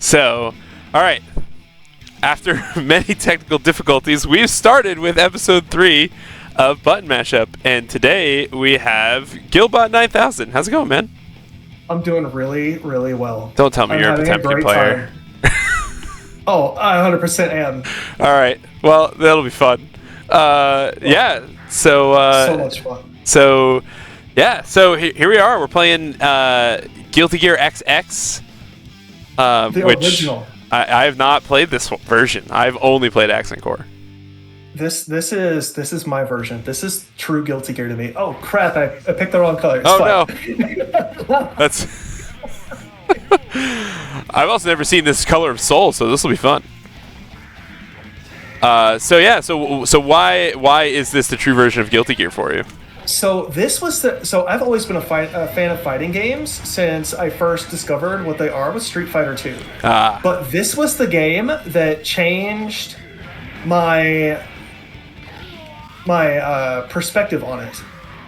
So, all right. After many technical difficulties, we've started with episode 3 of Button Mashup, and today we have Gilbot9000. How's it going, man? I'm doing really, really well. Don't tell me you're a Potemkin player. Oh, I 100% am. All right. Well, that'll be fun. Yeah. So much fun. So here we are. We're playing Guilty Gear XX. The which original. I have not played this version. I've only played Accent Core. This is my version. This is true Guilty Gear to me. Oh crap! I picked the wrong color. It's no. That's. I've also never seen this color of soul, so this will be fun. So why is this the true version of Guilty Gear for you? So I've always been a fan of fighting games since I first discovered what they are with Street Fighter 2. But this was the game that changed my perspective on it,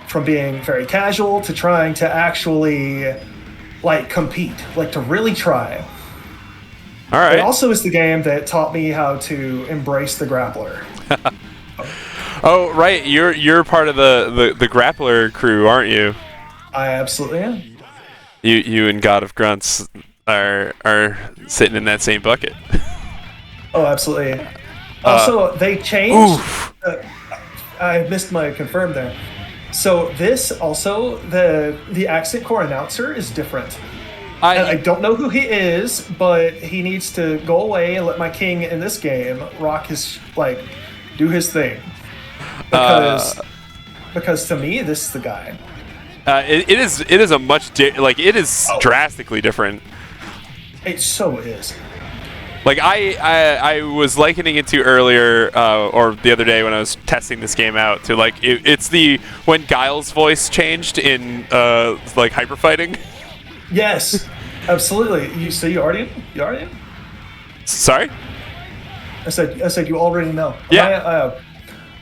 from being very casual to trying to actually compete, to really try. All right. It also is the game that taught me how to embrace the grappler. Oh, right. You're part of the grappler crew, aren't you? I absolutely am. You and God of Grunts are sitting in that same bucket. Oh, absolutely. Also, they changed. I missed my confirm there. So this also, the Accent Core announcer is different. I don't know who he is, but he needs to go away and let my king in this game rock his do his thing. Because to me, this is the guy. It is a much it is drastically different. It so is. I was likening it to earlier or the other day when I was testing this game out to it's when Guile's voice changed in hyper fighting. Yes, absolutely. You already know? Sorry? I said you already know. Yeah.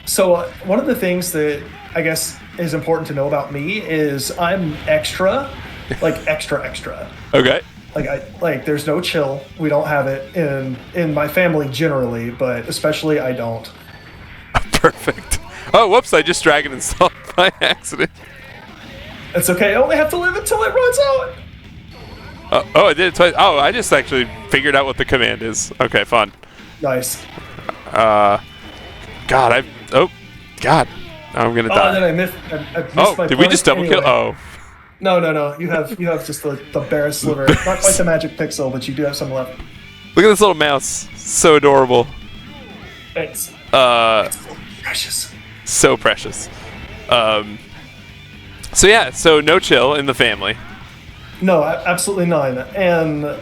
So one of the things that I guess is important to know about me is I'm extra, extra. Okay. There's no chill. We don't have it in my family generally, but especially I don't. Perfect. Oh, whoops! I just dragged and installed by accident. It's okay. I only have to live until it runs out. I did it twice. Oh, I just actually figured out what the command is. Okay, fun. Nice. God, God, I'm gonna die. Then I missed my did we just double anyway. kill? Oh. No. You have just the bare sliver. Not quite the magic pixel, but you do have some left. Look at this little mouse. So adorable. It's precious. So precious. So no chill in the family. No, absolutely none. And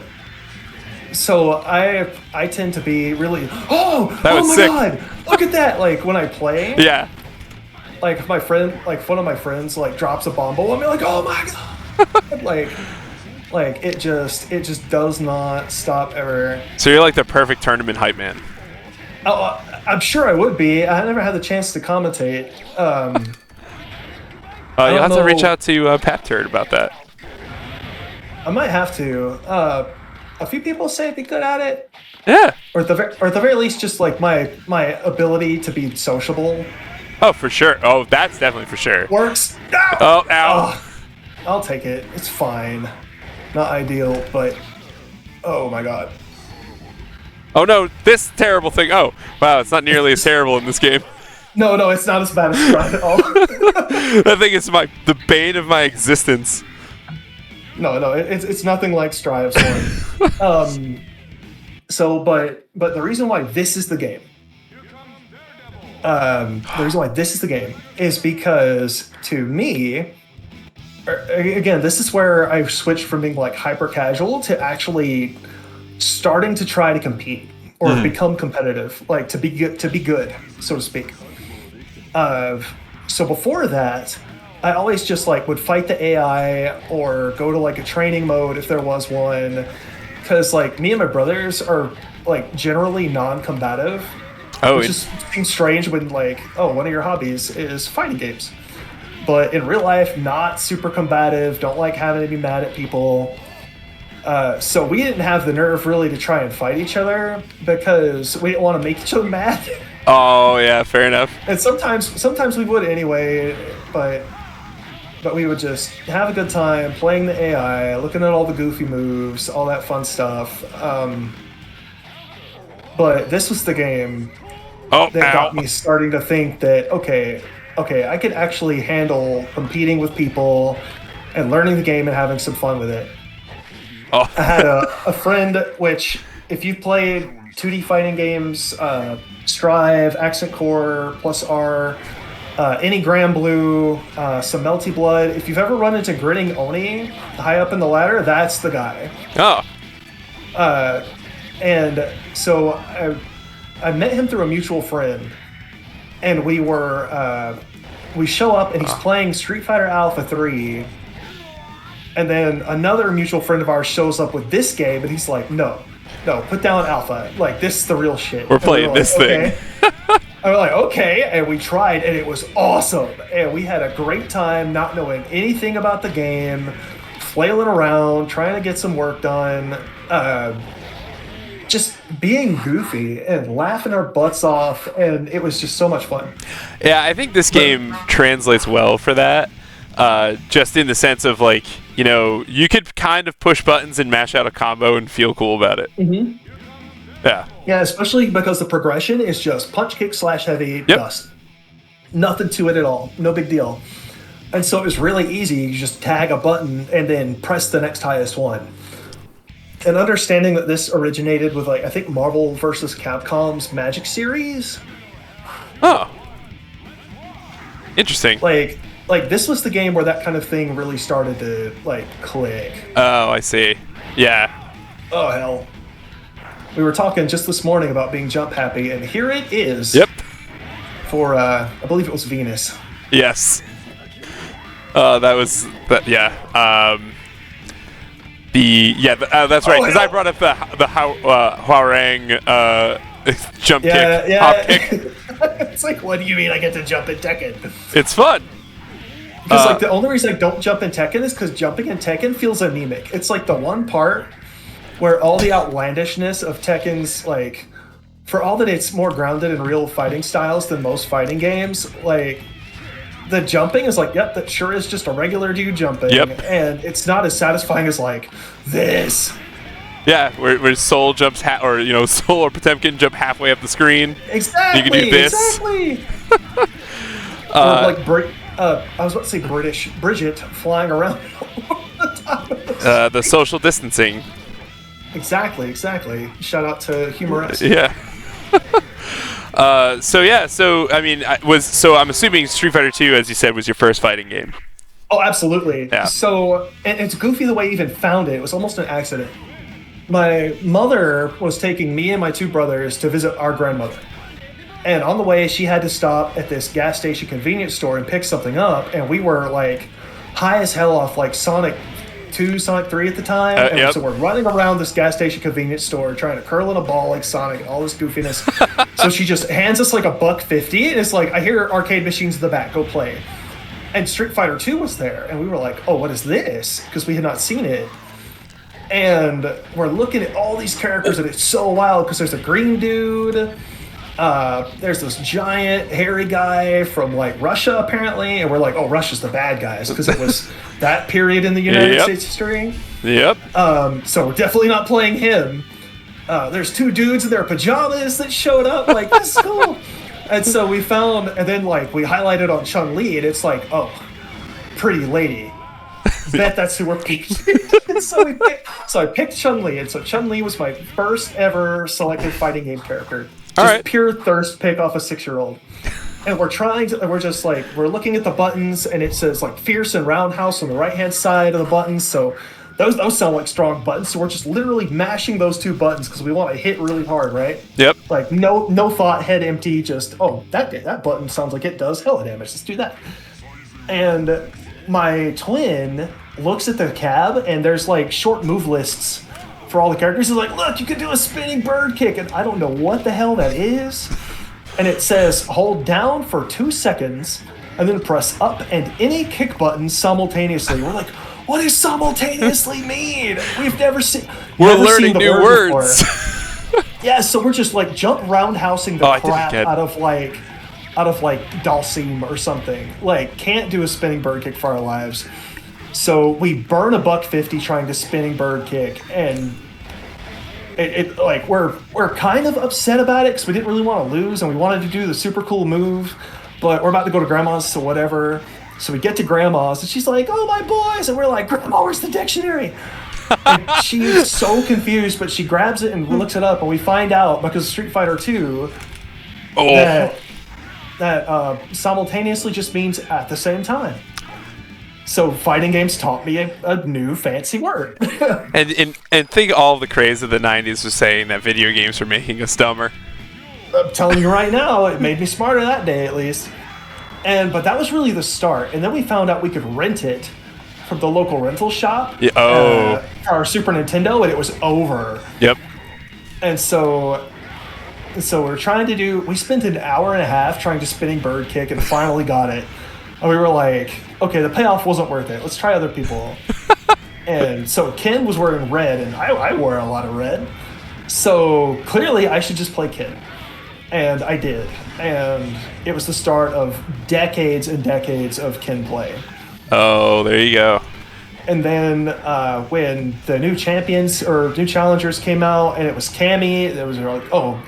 so I tend to be really sick. God, look at that! When I play, Yeah. My friend, one of my friends, drops a bomb, I'm like, oh my god! it just does not stop ever. So you're the perfect tournament hype man. Oh, I'm sure I would be. I never had the chance to commentate. You'll have to reach out to Pat Turd about that. I might have to. A few people say I'd be good at it. Yeah. Or at the very least, just my ability to be sociable. Oh, for sure. Oh, that's definitely for sure. Works. Oh, ow. I'll take it. It's fine. Not ideal, but oh my god. Oh no, this terrible thing. Oh, wow, it's not nearly as terrible in this game. No, it's not as bad as Strive at all. I think it's the bane of my existence. No, it's nothing like Strive's one. But the reason why this is the game. Is because to me, again, this is where I've switched from being hyper casual to actually starting to try to compete or become competitive, to be good, so to speak. So before that, I always just would fight the AI or go to a training mode if there was one, because me and my brothers are generally non-combative. Which just seems strange when one of your hobbies is fighting games, but in real life not super combative, don't like having to be mad at people. So we didn't have the nerve really to try and fight each other because we didn't want to make each other mad. Oh yeah, fair enough. And sometimes we would anyway, but we would just have a good time playing the AI, looking at all the goofy moves, all that fun stuff. But this was the game that got me starting to think that okay, I could actually handle competing with people and learning the game and having some fun with it. Oh. I had a friend, which if you've played 2D fighting games, Strive, Accent Core, Plus R, any Grand Blue, some Melty Blood, if you've ever run into Grinning Oni high up in the ladder, that's the guy. Oh. And so I met him through a mutual friend, and we show up and he's playing Street Fighter Alpha 3. And then another mutual friend of ours shows up with this game, and he's like, no, put down Alpha. Like, this is the real shit. We're playing this thing. And we're like, okay. And we tried, and it was awesome. And we had a great time not knowing anything about the game, flailing around, trying to get some work done, just being goofy and laughing our butts off. And it was just so much fun. Yeah, I think this game translates well for that. Just in the sense of, like, you know, you could kind of push buttons and mash out a combo and feel cool about it. Mm-hmm. Yeah. Yeah, especially because the progression is just punch, kick, slash, heavy, dust. Nothing to it at all. No big deal. And so it was really easy. You just tag a button and then press the next highest one. And understanding that this originated with, like, I think Marvel vs. Capcom's Magic series. Oh. Interesting. Like, this was the game where that kind of thing really started to, like, click. Oh, I see. Yeah. Oh, hell. We were talking just this morning about being jump happy, and here it is. Yep. For, I believe it was Venus. Yes. Yeah. That's right, because I brought up the Hwarang jump kick, hop kick. It's like, what do you mean I get to jump in Tekken? It's fun. Because like the only reason I don't jump in Tekken is because jumping in Tekken feels anemic. It's like the one part where all the outlandishness of Tekken's, like, for all that it's more grounded in real fighting styles than most fighting games, like, the jumping is like, yep, that sure is just a regular dude jumping. Yep. And it's not as satisfying as, like, this. Yeah, where Soul jumps, Soul or Potemkin jump halfway up the screen. Exactly. You can do this. Exactly. Or like, I was about to say Bridget flying around the top of the social distancing. Exactly. Shout out to Humorous. Yeah. So I mean, I'm assuming Street Fighter 2, as you said, was your first fighting game. Oh, absolutely. Yeah. So, and it's goofy the way I even found it. It was almost an accident. My mother was taking me and my two brothers to visit our grandmother. And on the way, she had to stop at this gas station convenience store and pick something up. And we were, like, high as hell off, like, Sonic 2, Sonic 3 at the time. And so we're running around this gas station convenience store trying to curl in a ball like Sonic and all this goofiness. So she just hands us, like, $1.50. And it's like, I hear arcade machines in the back. Go play. And Street Fighter 2 was there. And we were like, oh, what is this? Because we had not seen it. And we're looking at all these characters, and it's so wild because there's a green dude. There's this giant hairy guy from, like, Russia, apparently, and we're like, oh, Russia's the bad guys because it was that period in the United States history. Yep. So we're definitely not playing him. There's two dudes in their pajamas that showed up, like, this is cool. And so we found, and then, like, we highlighted on Chun-Li, and it's like, oh, pretty lady. Bet that's who we're picking. so I picked Chun-Li, and so Chun-Li was my first ever selected fighting game character. Just pure thirst pick off a 6-year-old. And we're looking at the buttons, and it says, like, Fierce and Roundhouse on the right-hand side of the buttons, so those sound like strong buttons, so we're just literally mashing those two buttons because we want to hit really hard, right? Yep. Like, no thought, head empty, just, oh, that button sounds like it does hella damage, let's do that. And my twin looks at the cab, and there's, like, short move lists for all the characters. He's like, look, you can do a spinning bird kick, and I don't know what the hell that is. And it says, hold down for 2 seconds, and then press up and any kick button simultaneously. We're like, what does simultaneously mean? We've never seen. We're never learning seen the new word words. before. Yeah, so we're just like jump roundhousing the crap out of like Dalsim or something. Like, can't do a spinning bird kick for our lives. So we burn a $150 trying to spinning bird kick, and it like we're kind of upset about it because we didn't really want to lose and we wanted to do the super cool move, but we're about to go to grandma's, so whatever. So we get to grandma's and she's like, "Oh, my boys," and we're like, "Grandma, where's the dictionary?" And she's so confused, but she grabs it and looks it up, and we find out because of Street Fighter 2 that simultaneously just means at the same time. So fighting games taught me a new fancy word. and think all the craze of the 90s was saying that video games were making us dumber. I'm telling you right now, it made me smarter that day at least. But that was really the start. And then we found out we could rent it from the local rental shop. Yeah, for our Super Nintendo, and it was over. Yep. And so we're trying to do. We spent an hour and a half trying to spinning bird kick, and finally got it. And we were like, okay, the payoff wasn't worth it. Let's try other people. And so Ken was wearing red, and I wore a lot of red. So clearly I should just play Ken. And I did. And it was the start of decades and decades of Ken play. Oh, there you go. And then when the new champions or new challengers came out, and it was Cammy, it was like, oh,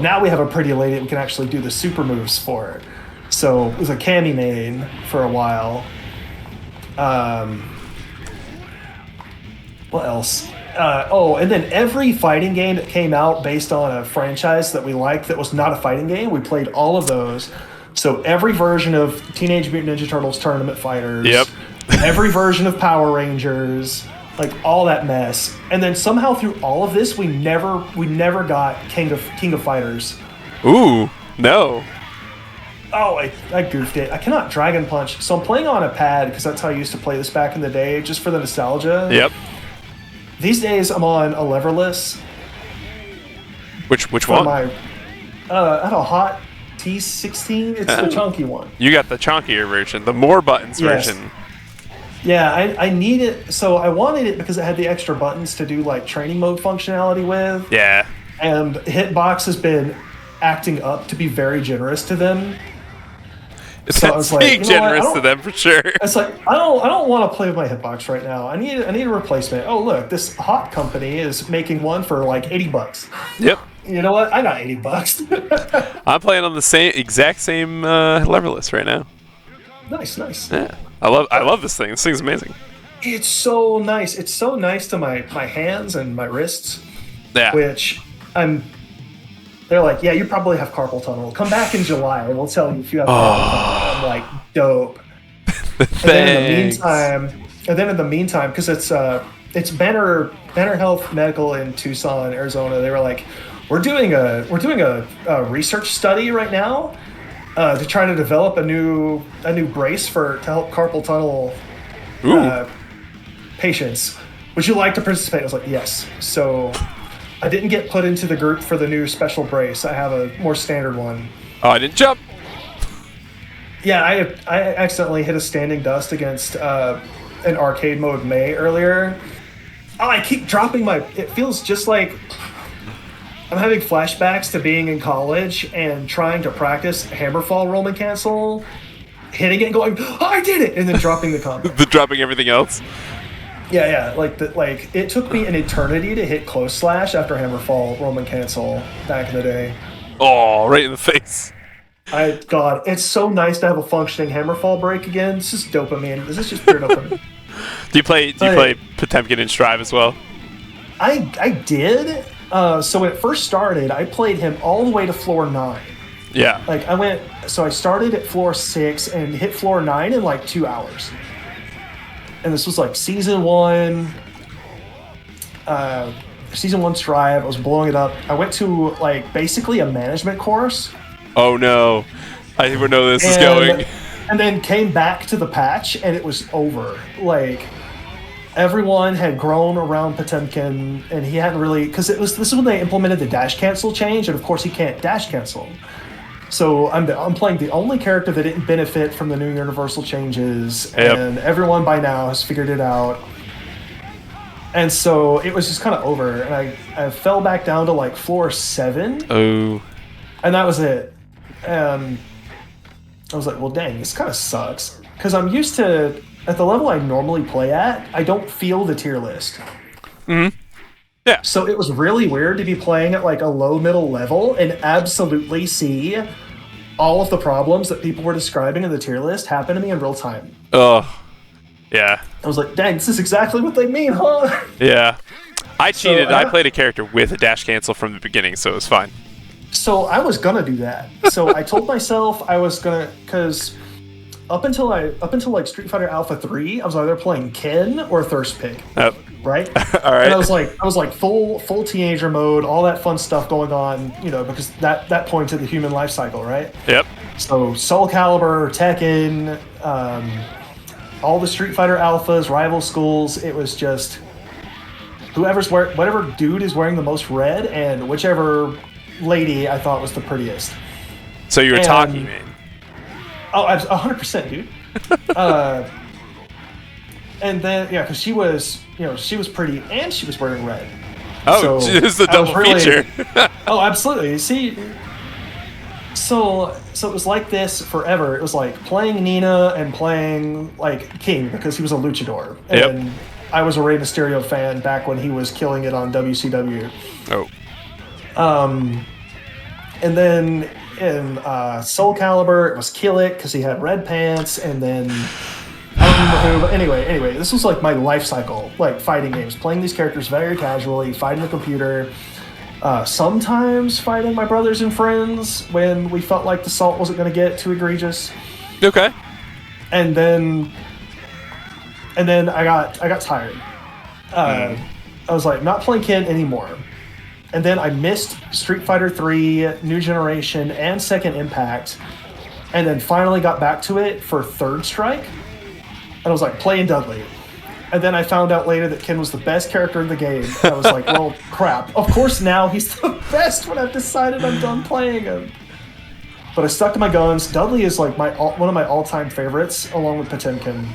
now we have a pretty lady that we can actually do the super moves for. So it was a Cammy main for a while. What else? And then every fighting game that came out based on a franchise that we liked that was not a fighting game, we played all of those. So every version of Teenage Mutant Ninja Turtles Tournament Fighters. Yep. Every version of Power Rangers. Like all that mess. And then somehow through all of this, we never got King of Fighters. Ooh, no. Oh, I goofed it. I cannot Dragon Punch. So I'm playing on a pad because that's how I used to play this back in the day, just for the nostalgia. Yep. These days I'm on a leverless. Which one? I have a hot T16. It's the chunky one. You got the chunkier version, the more buttons version. Yeah, I need it. So I wanted it because it had the extra buttons to do like training mode functionality with. Yeah. And Hitbox has been acting up to be very generous to them. So I was like, being generous to them for sure. It's like I don't want to play with my Hitbox right now. I need a replacement. Oh look, this hot company is making one for like $80. Yep. You know what? I got $80. I'm playing on the exact same leverless right now. Nice. Yeah. I love this thing. This thing's amazing. It's so nice. It's so nice to my hands and my wrists. Yeah. Which they're like, yeah, you probably have carpal tunnel. Come back in July and we'll tell you if you have carpal tunnel. I'm like, dope. And then in the meantime, because it's Banner Health Medical in Tucson, Arizona, they were like, we're doing a research study right now to try to develop a new brace to help carpal tunnel patients. Would you like to participate? I was like, yes. So I didn't get put into the group for the new special brace. I have a more standard one. Oh, I didn't jump. Yeah, I accidentally hit a standing dust against an arcade mode May earlier. Oh, I keep dropping it feels just like I'm having flashbacks to being in college and trying to practice hammerfall Roman cancel, hitting it and going, oh, I did it, and then dropping the combo. Dropping everything else. Yeah. Like it took me an eternity to hit close slash after hammerfall Roman cancel back in the day. Oh, right in the face. God, it's so nice to have a functioning hammerfall break again. This is dopamine. This is just pure dopamine. Do you play Potemkin and Strive as well? I did. So when it first started, I played him all the way to floor 9. Yeah. Like I started at floor 6 and hit floor 9 in like 2 hours. And this was like season 1 Strive. I was blowing it up. I went to like basically a management course. Oh no. I think we know where this is going. And then came back to the patch and it was over. Like everyone had grown around Potemkin and he hadn't really, because this is when they implemented the dash cancel change, and of course he can't dash cancel. So I'm playing the only character that didn't benefit from the new universal changes, and everyone by now has figured it out. And so it was just kind of over, and I fell back down to like floor 7. Oh. And that was it. And I was like, well, dang, this kind of sucks. Because I'm used to, at the level I normally play at, I don't feel the tier list. Mm-hmm. Yeah. So it was really weird to be playing at like a low-middle level and absolutely see all of the problems that people were describing in the tier list happen to me in real time. Oh, yeah. I was like, dang, this is exactly what they mean, huh? Yeah. I cheated. I played a character with a dash cancel from the beginning, so it was fine. So I was gonna do that. So I told myself I was gonna, because up until like Street Fighter Alpha 3, I was either playing Ken or Thirst Pig. Yep. Right? All right. And I was like full teenager mode, all that fun stuff going on, because that point to the human life cycle, right? Yep. So Soul Calibur, Tekken, all the Street Fighter Alphas, rival schools, it was just whatever dude is wearing the most red and whichever lady I thought was the prettiest. So you were talking, man. Oh, 100%, dude. And then, yeah, because she was pretty and she was wearing red. Oh, so it's the double feature. Oh, absolutely. See, so it was like this forever. It was like playing Nina and playing like King because he was a luchador. And I was a Rey Mysterio fan back when he was killing it on WCW. Oh. And then in Soul Calibur, it was Kill It because he had red pants, and then I don't remember who. But anyway, this was like my life cycle, like fighting games, playing these characters very casually, fighting the computer. Sometimes fighting my brothers and friends when we felt like the salt wasn't going to get too egregious. Okay. And then I got tired. I was like, not playing Kid anymore. And then I missed Street Fighter 3, New Generation, and Second Impact, and then finally got back to it for Third Strike. And I was like, playing Dudley. And then I found out later that Ken was the best character in the game. And I was like, well, crap. Of course now he's the best when I've decided I'm done playing him. But I stuck to my guns. Dudley is like one of my all-time favorites, along with Potemkin.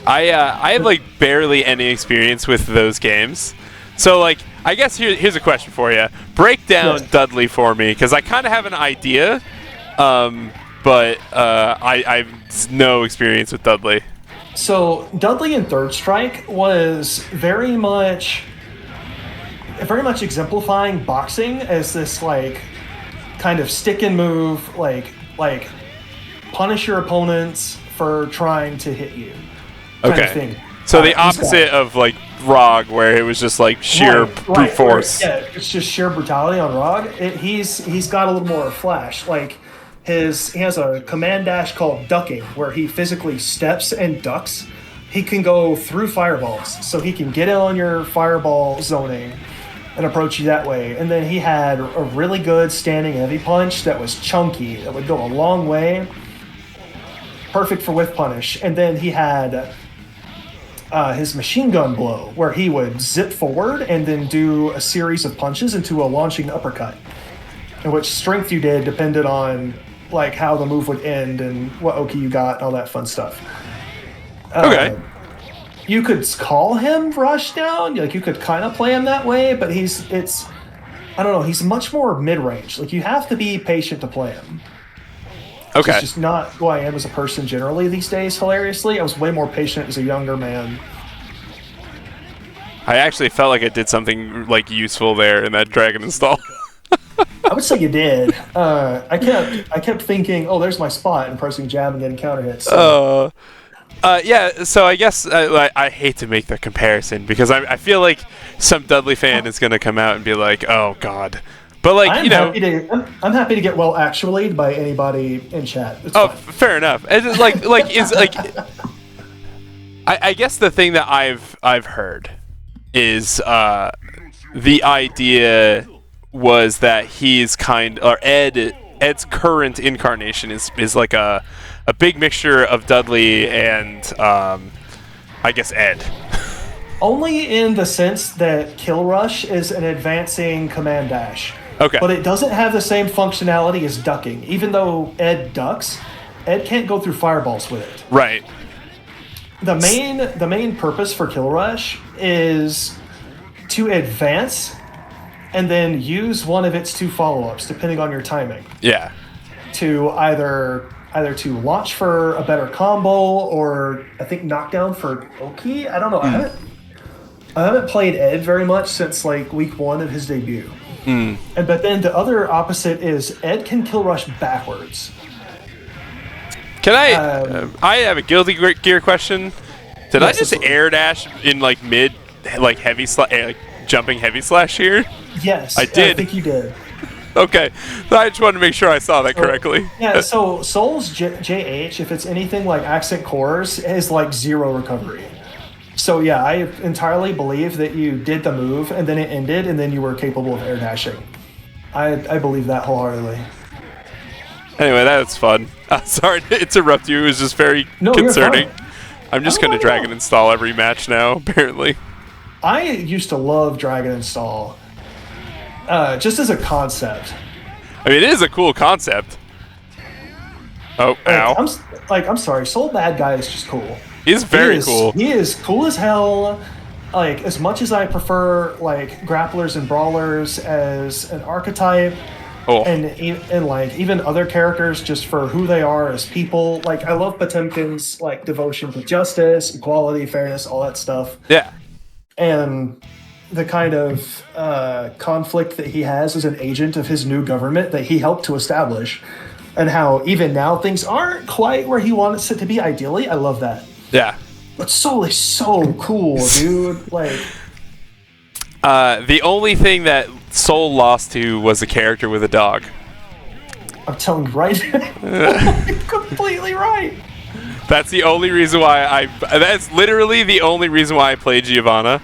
I have like barely any experience with those games. So like, I guess here's a question for you. Break down Dudley for me, because I kind of have an idea, but I've no experience with Dudley. So Dudley in Third Strike was very much exemplifying boxing as this like kind of stick and move, like punish your opponents for trying to hit you kind of thing. So the opposite of like ROG, where it was just like sheer brute force. Yeah, it's just sheer brutality on ROG. He's got a little more flash. Like he has a command dash called ducking, where he physically steps and ducks. He can go through fireballs, so he can get in on your fireball zoning and approach you that way. And then he had a really good standing heavy punch that was chunky, that would go a long way. Perfect for whiff punish. And then he had his machine gun blow, where he would zip forward and then do a series of punches into a launching uppercut. And which strength you did depended on like how the move would end and what Oki you got and all that fun stuff. You could call him Rushdown, like you could kind of play him that way, but I don't know, he's much more mid-range. Like you have to be patient to play him. Okay. It's just not who I am as a person generally these days, hilariously. I was way more patient as a younger man. I actually felt like I did something like useful there in that Dragon install. I would say you did. I kept thinking, oh, there's my spot, and pressing jab and getting counter hits. So. Yeah, so I guess I hate to make the comparison, because I feel like some Dudley fan is going to come out and be like, oh, God. But like, I'm happy to get well actually'd by anybody in chat. It's fine. Fair enough. It's I guess the thing that I've heard is the idea was that he's Ed's current incarnation is like a big mixture of Dudley and I guess Ed. Only in the sense that Kill Rush is an advancing command dash. Okay. But it doesn't have the same functionality as ducking. Even though Ed ducks, Ed can't go through fireballs with it. Right. The main purpose for Kill Rush is to advance and then use one of its 2 follow-ups, depending on your timing. Yeah. To either to launch for a better combo or I think knockdown for Oki. I don't know. I haven't played Ed very much since like week 1 of his debut. But then the other opposite is Ed can Kill Rush backwards. Can I have a Guilty Gear question. Did I just air dash in like mid like heavy like jumping heavy slash here? Yes, I did. I think you did. Okay, I just wanted to make sure I saw that correctly. Yeah, so Soul's JH, if it's anything like Accent Cores, is like 0 recovery. So yeah, I entirely believe that you did the move and then it ended and then you were capable of air dashing. I believe that wholeheartedly. Anyway, that's fun. Sorry to interrupt you. It was just very concerning. You're fine. I'm just going to drag and install every match now, apparently. I used to love drag and install. Just as a concept. I mean, it is a cool concept. Oh, ow. I'm sorry. Soul Bad Guy is just cool. He's very cool. He is cool as hell. Like, as much as I prefer, like, grapplers and brawlers as an archetype, and like, even other characters just for who they are as people. Like, I love Potemkin's, like, devotion to justice, equality, fairness, all that stuff. Yeah. And the kind of conflict that he has as an agent of his new government that he helped to establish, and how even now things aren't quite where he wants it to be ideally. I love that. Yeah. But Soul is so cool, dude. Like, the only thing that Soul lost to was a character with a dog. I'm telling you right. You're completely right. That's the only reason why that's literally the only reason why I played Giovanna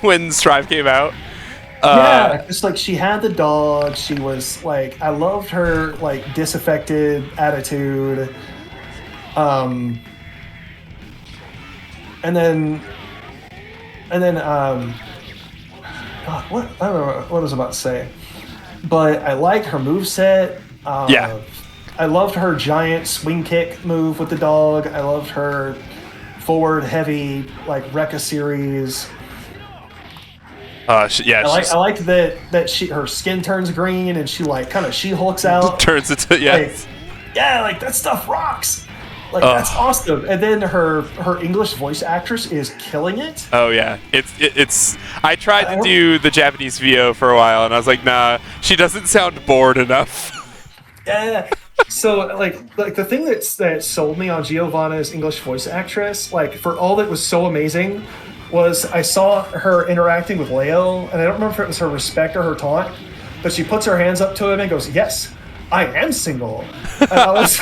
when Strive came out. Yeah, just like she had the dog. She was like, I loved her like disaffected attitude. And then, God, what I don't know what I was about to say, but I like her moveset. Yeah. I loved her giant swing kick move with the dog. I loved her forward heavy like Rekka series. I liked that her skin turns green and she like kind of She-Hulks out. Turns into like that stuff rocks. Like that's awesome. And then her English voice actress is killing it. Oh yeah, it's. I tried to do the Japanese VO for a while, and I was like, nah, she doesn't sound bored enough. Yeah. So like the thing that sold me on Giovanna's English voice actress, like for all that was so amazing, was I saw her interacting with Leo, and I don't remember if it was her respect or her taunt, but she puts her hands up to him and goes, "Yes, I am single." And I was.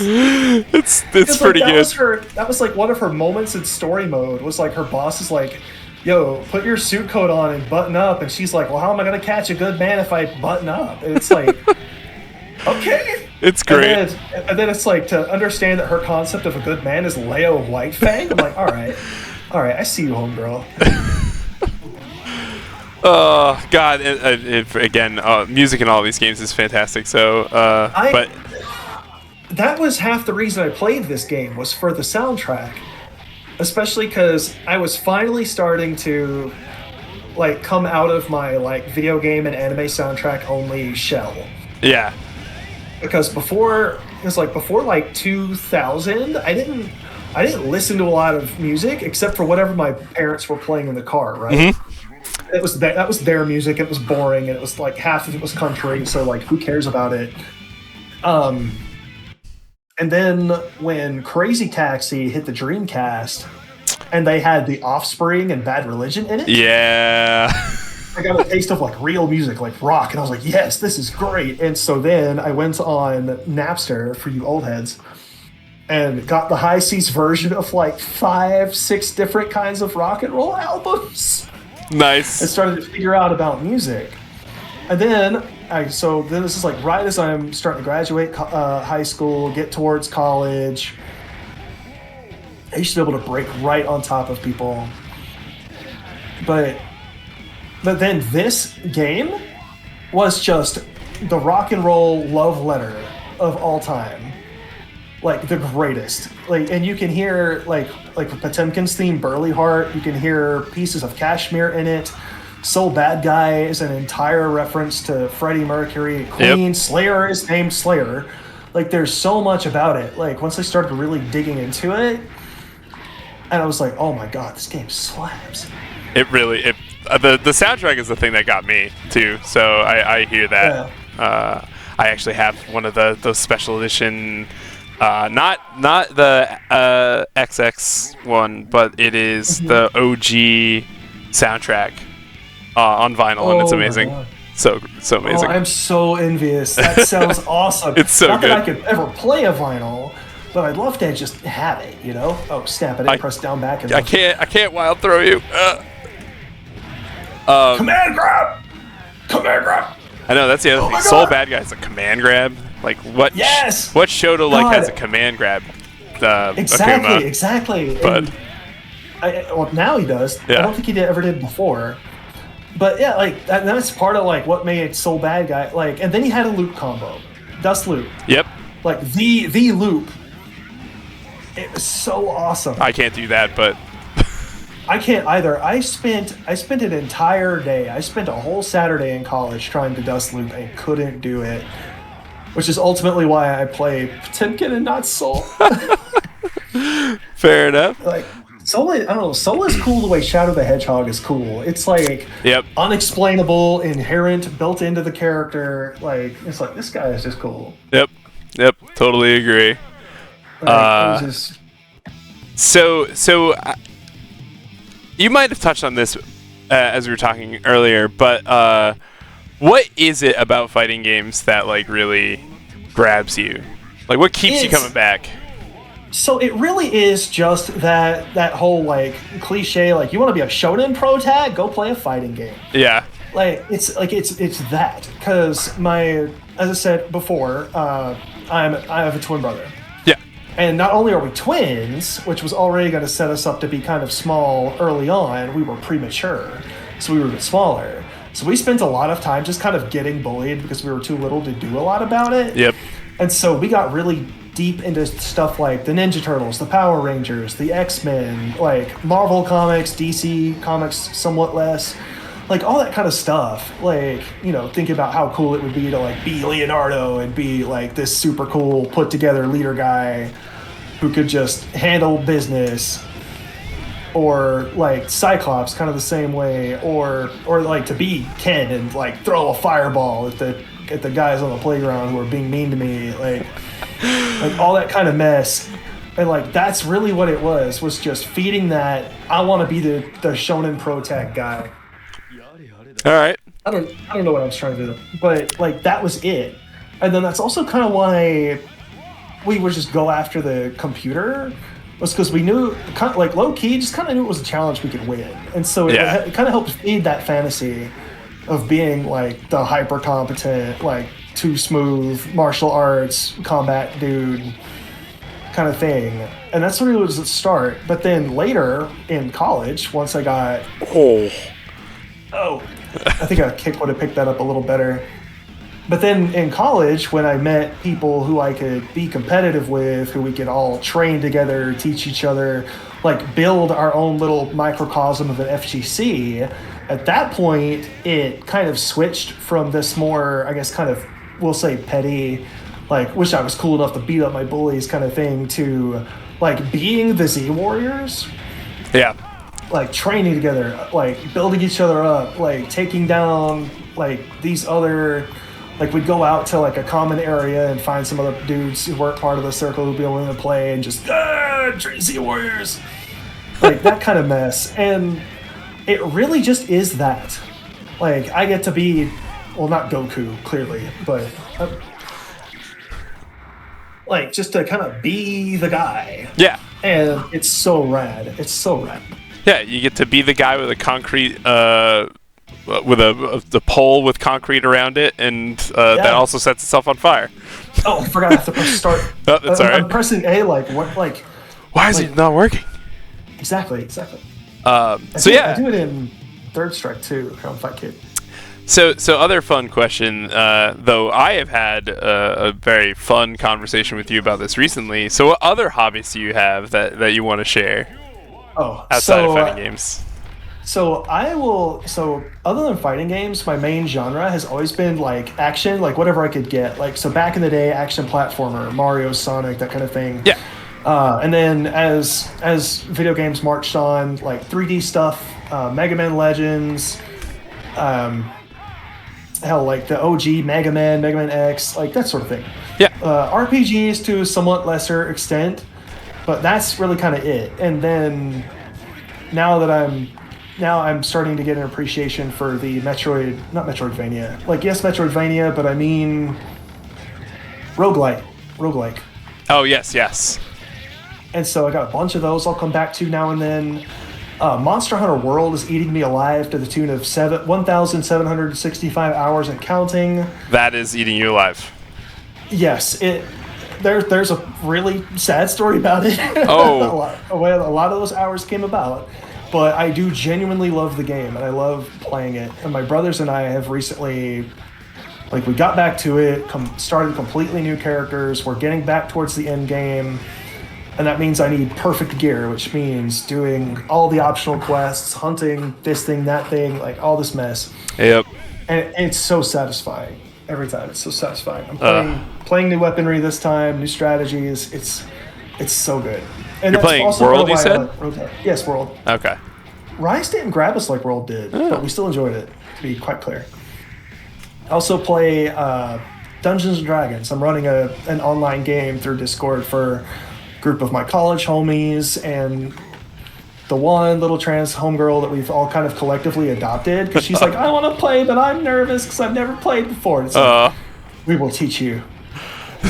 It's pretty good. That was like one of her moments in story mode. Was like her boss is like, "Yo, put your suit coat on and button up," and she's like, "Well, how am I gonna catch a good man if I button up?" And it's like, okay, it's great. And then it's like to understand that her concept of a good man is Leo Whitefang. I'm like, all right, I see you, homegirl. Oh God! Again, music in all these games is fantastic. So, but. That was half the reason I played this game, was for the soundtrack. Especially because I was finally starting to like come out of my like video game and anime soundtrack only shell. Yeah. Because before 2000, I didn't listen to a lot of music except for whatever my parents were playing in the car, right? Mm-hmm. That was their music. It was boring, and it was like half of it was country, so like who cares about it? And then when Crazy Taxi hit the Dreamcast, and they had The Offspring and Bad Religion in it, yeah, I got a taste of like real music, like rock, and I was like, yes, this is great. And so then I went on Napster, for you old heads, and got the High Seas version of like 5-6 different kinds of rock and roll albums. Nice. And started to figure out about music. And then this is like right as I'm starting to graduate high school, get towards college. I used to be able to break right on top of people. But But then this game was just the rock and roll love letter of all time. Like the greatest. Like, and you can hear like Potemkin's theme, Burly Heart. You can hear pieces of Kashmir in it. So Bad Guy is an entire reference to Freddie Mercury. Queen. Yep. Slayer is named Slayer. Like, there's so much about it. Like, once I started really digging into it, and I was like, oh my god, this game slaps. It really, the soundtrack is the thing that got me too. So I hear that. Yeah. I actually have one of those special edition, not the XX one, but it is the OG soundtrack on vinyl, and it's amazing. So amazing. Oh, I'm so envious. That sounds awesome. It's so not good. Not that I could ever play a vinyl, but I'd love to just have it, you know? Oh, snap, I didn't press down back. I can't wild throw you. Command grab! Command grab! I know, that's the other thing. Soul Bad Guy is a command grab. Like, what? Yes! What Shoto like has a command grab? Exactly. But well, now he does. Yeah. I don't think he ever did before. But yeah, like that's part of like what made Soul Bad Guy. Like, and then he had a loop combo, Dust Loop. Yep. Like the loop. It was so awesome. I can't do that, but I can't either. I spent an entire day. I spent a whole Saturday in college trying to Dust Loop and couldn't do it, which is ultimately why I play Potemkin and not Soul. Fair enough. Like. Soul, I don't know. Soul is cool the way Shadow the Hedgehog is cool. It's like unexplainable, inherent, built into the character. Like, it's like, this guy is just cool. Yep. Totally agree. So you might have touched on this as we were talking earlier, but what is it about fighting games that like really grabs you? Like, what keeps you coming back? So it really is just that whole like cliche, like you want to be a shonen pro tag, go play a fighting game. Yeah. It's that, because as I said before, I have a twin brother. Yeah. And not only are we twins, which was already going to set us up to be kind of small early on, we were premature, so we were a bit smaller. So we spent a lot of time just kind of getting bullied because we were too little to do a lot about it. Yep. And so we got really deep into stuff like the Ninja Turtles, the Power Rangers, the X-Men, like Marvel comics, DC comics somewhat less, like all that kind of stuff. Like, you know, think about how cool it would be to like be Leonardo and be like this super cool put together leader guy who could just handle business, or like Cyclops kind of the same way, or like to be Ken and like throw a fireball at the guys on the playground who are being mean to me, like all that kind of mess. And like that's really what it was just feeding that I want to be the shonen pro tag guy. All right. I don't know what I was trying to do, but like that was it. And then that's also kind of why we would just go after the computer, was because we knew, like low key, just kind of knew it was a challenge we could win. And so it kind of helped feed that fantasy of being like the hyper competent, like too smooth martial arts combat dude kind of thing. And that's what it was at the start. But then later in college, once I got I think a kick would have picked that up a little better. But then in college, when I met people who I could be competitive with, who we could all train together, teach each other, like build our own little microcosm of an FGC, at that point, it kind of switched from this more, I guess, kind of, we'll say petty, like, wish I was cool enough to beat up my bullies kind of thing, to, like, being the Z Warriors. Yeah. Like, training together, like, building each other up, like, taking down, like, these other... Like, we'd go out to, like, a common area and find some other dudes who weren't part of the circle who'd be willing to play and just, Z Warriors! Like, that kind of mess. And it really just is that. Like, I get to be, well, not Goku, clearly, but, like, just to kind of be the guy. Yeah. And it's so rad. It's so rad. Yeah, you get to be the guy with a concrete, with the pole with concrete around it, and that also sets itself on fire. Oh, I forgot I have to press start. Oh, that's all right. I'm pressing A, like, what, like... Why is it not working? Exactly. I do it in Third Strike too on Fight Kid. So other fun question, though I have had a very fun conversation with you about this recently. So what other hobbies do you have that you want to share outside of fighting games? So other than fighting games, my main genre has always been like action, like whatever I could get. Like, so back in the day, action platformer, Mario, Sonic, that kind of thing. Yeah. And then as video games marched on, like 3D stuff, Mega Man Legends, hell, like the OG Mega Man X, like that sort of thing. Yeah. RPGs to a somewhat lesser extent, but that's really kind of it. And then now I'm starting to get an appreciation for the not Metroidvania. Like, yes, Metroidvania, but I mean roguelike. Oh, yes. And so I got a bunch of those I'll come back to now and then. Monster Hunter World is eating me alive to the tune of 1,765 hours and counting. That is eating you alive. Yes, there's a really sad story about it. Oh. a lot of those hours came about. But I do genuinely love the game, and I love playing it. And my brothers and I have recently, like, we got back to it, started completely new characters. We're getting back towards the end game. And that means I need perfect gear, which means doing all the optional quests, hunting this thing, that thing, like all this mess. Yep. And it's so satisfying every time. It's so satisfying. I'm playing new weaponry this time, new strategies. It's so good. And you're playing World, you said? Yes, World. Okay. Rise didn't grab us like World did, but we still enjoyed it, to be quite clear. I also play Dungeons & Dragons. I'm running an online game through Discord for group of my college homies and the one little trans homegirl that we've all kind of collectively adopted, because she's like, I want to play, but I'm nervous because I've never played before. It's like, we will teach you.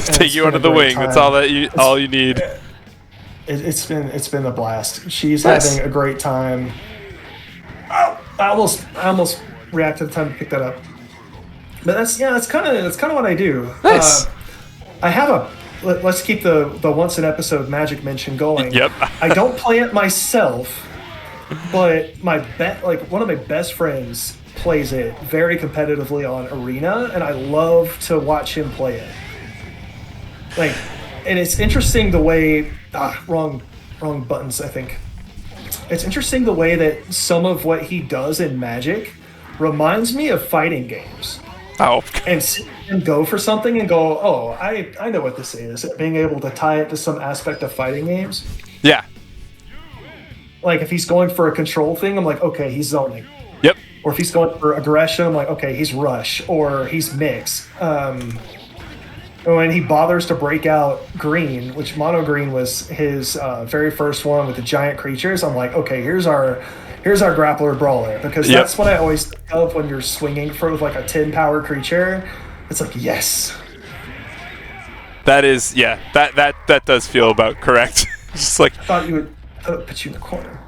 Take you under the wing. Time. That's all you need. It's been a blast. She's having a great time. Oh, I almost reacted to the time to pick that up. But that's kind of what I do. Nice. I have let's keep the once an episode magic mention going. Yep. I don't play it myself, but one of my best friends plays it very competitively on Arena, and I love to watch him play it. Like, and it's interesting the way wrong buttons, I think. It's interesting the way that some of what he does in Magic reminds me of fighting games. Oh. And go for something and go, oh, I know what this is. Being able to tie it to some aspect of fighting games. Yeah. Like, if he's going for a control thing, I'm like, okay, he's zoning. Yep. Or if he's going for aggression, I'm like, okay, he's rush. Or he's mix. When he bothers to break out green, which mono green was his very first one with the giant creatures, I'm like, okay, here's our grappler brawler, because that's what I always think of when you're swinging for like a 10 power creature. It's like, yes. That is, that does feel about correct. Just like, I thought you would put you in the corner.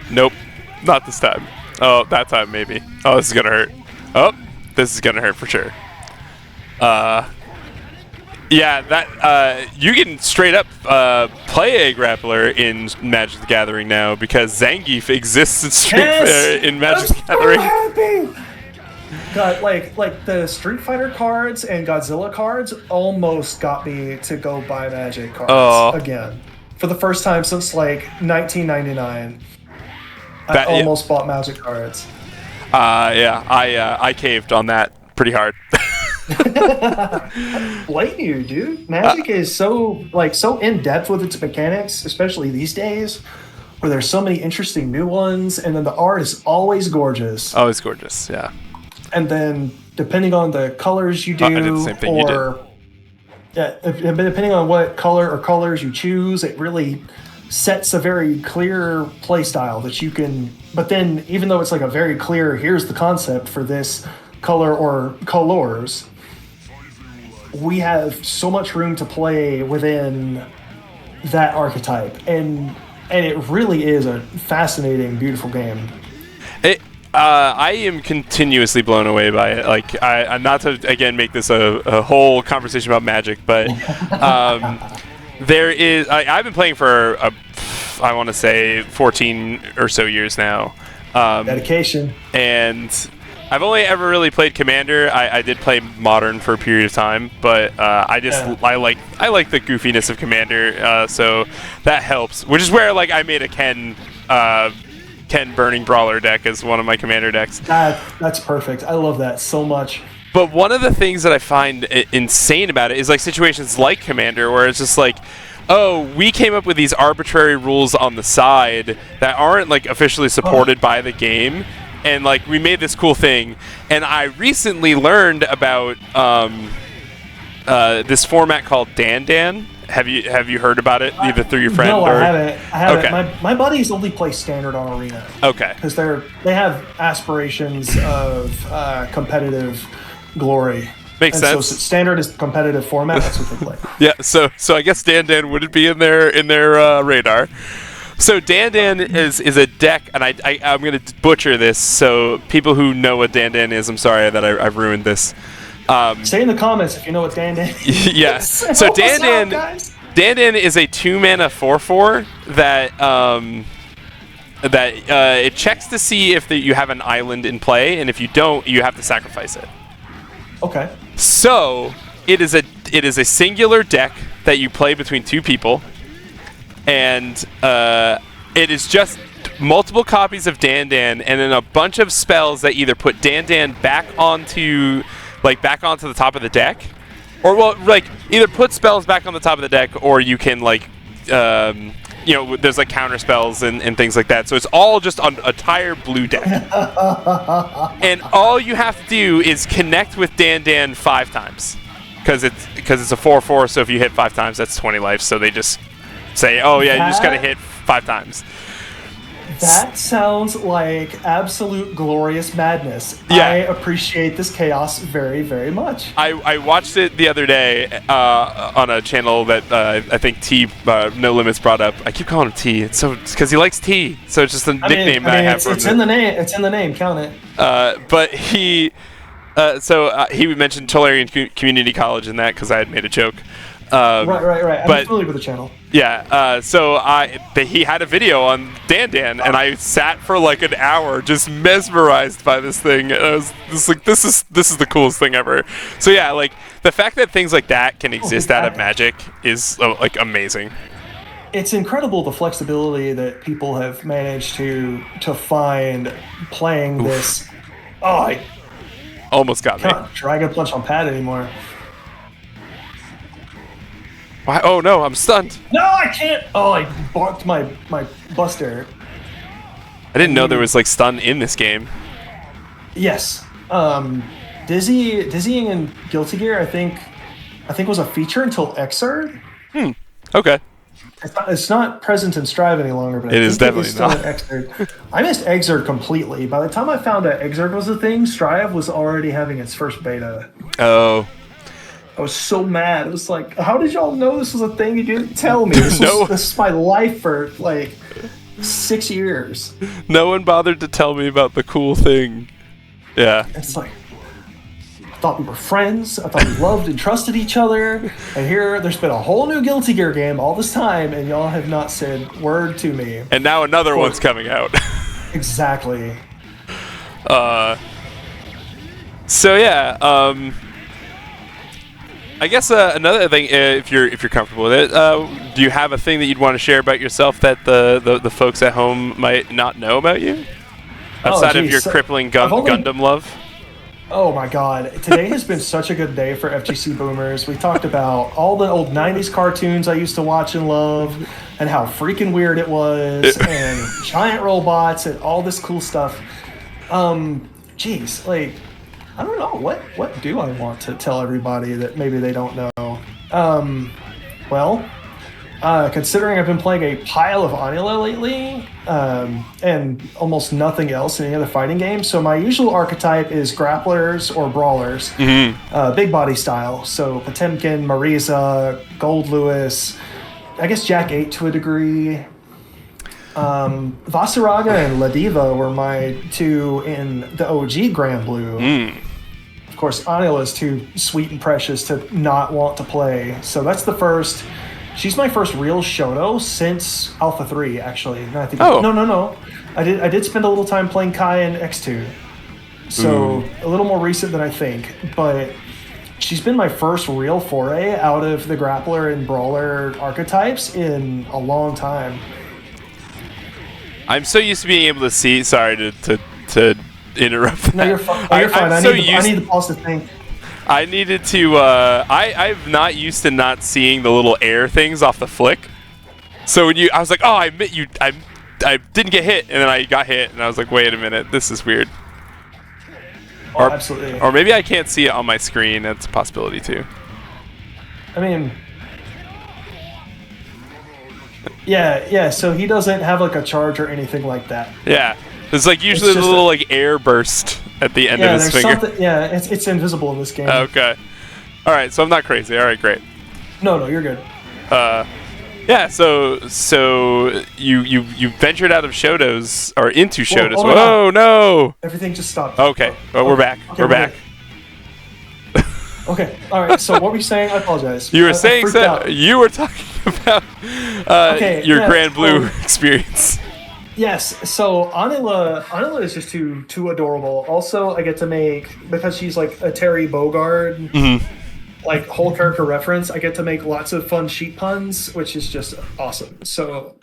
Nope, not this time. Oh, that time maybe. Oh, this is gonna hurt. Oh, this is gonna hurt for sure. Yeah, that you can straight up play a grappler in Magic the Gathering now, because Zangief exists in Magic the Gathering. I'm so happy! God, like the Street Fighter cards and Godzilla cards almost got me to go buy Magic cards again. For the first time since like 1999. I almost bought Magic cards. I caved on that pretty hard. Blame you, dude. Magic is so in depth with its mechanics, especially these days, where there's so many interesting new ones, and then the art is always gorgeous. Always gorgeous, yeah. And then depending on the colors you do, I did the same thing you did. Yeah, depending on what color or colors you choose, it really sets a very clear play style that you can. But then, even though it's like a very clear, here's the concept for this color or colors, we have so much room to play within that archetype, and it really is a fascinating, beautiful game. I am continuously blown away by it. Like, I'm not to again make this a whole conversation about Magic, but there is. I've been playing for I want to say 14 or so years now. Dedication. And I've only ever really played Commander. I did play Modern for a period of time, but I like the goofiness of Commander, so that helps. Which is where like I made a Ken Burning Brawler deck as one of my Commander decks. That's perfect. I love that so much. But one of the things that I find insane about it is like situations like Commander, where it's just like, oh, we came up with these arbitrary rules on the side that aren't like officially supported by the game, and like we made this cool thing. And I recently learned about this format called Dan Dan. Have you heard about it either through your friend? No, or? I haven't. Okay. My buddies only play Standard on Arena. Okay. Because they have aspirations of competitive glory. Makes sense. So Standard is the competitive format. That's what they play. Yeah. So I guess Dan Dan wouldn't be in their radar. So Dan Dan is a deck, and I'm going to butcher this. So people who know what Dan Dan is, I'm sorry that I've ruined this. Say in the comments if you know what Dan Dan is. Yes. So Dan Dan is a 2-mana 4/4 that it checks to see if you have an island in play, and if you don't, you have to sacrifice it. Okay. So it is a singular deck that you play between two people, and it is just multiple copies of Dan Dan, and then a bunch of spells that either put Dan Dan back onto the top of the deck, or either put spells back on the top of the deck, or you can there's like counter spells and things like that. So it's all just on a entire blue deck. And all you have to do is connect with Dan Dan 5 times. Because it's a 4/4, so if you hit 5 times, that's 20 life. So they just say, oh yeah, you just gotta hit 5 times. That sounds like absolute glorious madness. Yeah. I appreciate this chaos very, very much. I watched it the other day on a channel that I think T No Limits brought up. I keep calling him T. It's because he likes tea. So it's just a nickname that I have. It's in the name. It's in the name. Count it. But he mentioned Tolarian Community College in that because I had made a joke. Right. I'm familiar with the channel. Yeah, he had a video on Dan Dan, and I sat for like an hour just mesmerized by this thing. And I was just like, this is the coolest thing ever. So yeah, like the fact that things like that can exist out of Magic is like amazing. It's incredible the flexibility that people have managed to find playing this. Oh, I almost got me. Can't Dragon Punch on pad anymore. Why? Oh no, I'm stunned. No, I can't. Oh, I barked my Buster. I didn't know there was like stun in this game. Yes. Dizzying and Guilty Gear, I think was a feature until Exard. Okay. It's not present in Strive any longer, but it is definitely not. Exard. I missed Exard completely. By the time I found out Exard was a thing, Strive was already having its first beta. Oh. I was so mad. It was like, how did y'all know this was a thing? You didn't tell me. This is my life for like 6 years. No one bothered to tell me about the cool thing. Yeah. It's like, I thought we were friends. I thought we loved and trusted each other. And here, there's been a whole new Guilty Gear game all this time, and y'all have not said word to me. And now another one's coming out. Exactly. So yeah, I guess another thing, if you're comfortable with it, do you have a thing that you'd want to share about yourself that the folks at home might not know about you, outside of your crippling Gundam love? Oh my God! Today has been such a good day for FGC Boomers. We talked about all the old '90s cartoons I used to watch and love, and how freaking weird it was, and giant robots and all this cool stuff. Geez, like. I don't know. What do I want to tell everybody that maybe they don't know? Considering I've been playing a pile of Anila lately, and almost nothing else in any other fighting game, so my usual archetype is grapplers or brawlers, big body style. So Potemkin, Marisa, Gold Lewis, I guess Jack 8 to a degree. Vasaraga and Ladiva were my 2 in the OG Grand Blue. Of course, Anila is too sweet and precious to not want to play. So that's the first. She's my first real Shoto since Alpha 3, actually. And I think, No. I did spend a little time playing Kai in X2, so a little more recent than I think. But she's been my first real foray out of the grappler and brawler archetypes in a long time. I'm so used to being able to see. Sorry to interrupt that. No, you're fine. Oh, you're fine. I need to pause to think. I needed to. I'm not used to not seeing the little air things off the flick. So when I was like, oh, I admit you. I didn't get hit, and then I got hit, and I was like, wait a minute, this is weird. Oh, absolutely. Or maybe I can't see it on my screen. That's a possibility too. I mean, yeah. So he doesn't have like a charge or anything like that. Yeah, there's like usually a little like air burst at the end of his finger. Yeah, it's invisible in this game. Okay. All right, so I'm not crazy. All right, great. No, you're good. Yeah, so you ventured out of Shotos or into Shotos. Whoa, no! Everything just stopped. Okay, well, we're back. Okay, we're back. Okay, all right. So what were you saying? I apologize. You were saying you were talking about your Grand Blue experience. Yes. So Anila is just too adorable. Also, I get to make, because she's like a Terry Bogard. Like whole character reference, I get to make lots of fun sheet puns, which is just awesome. So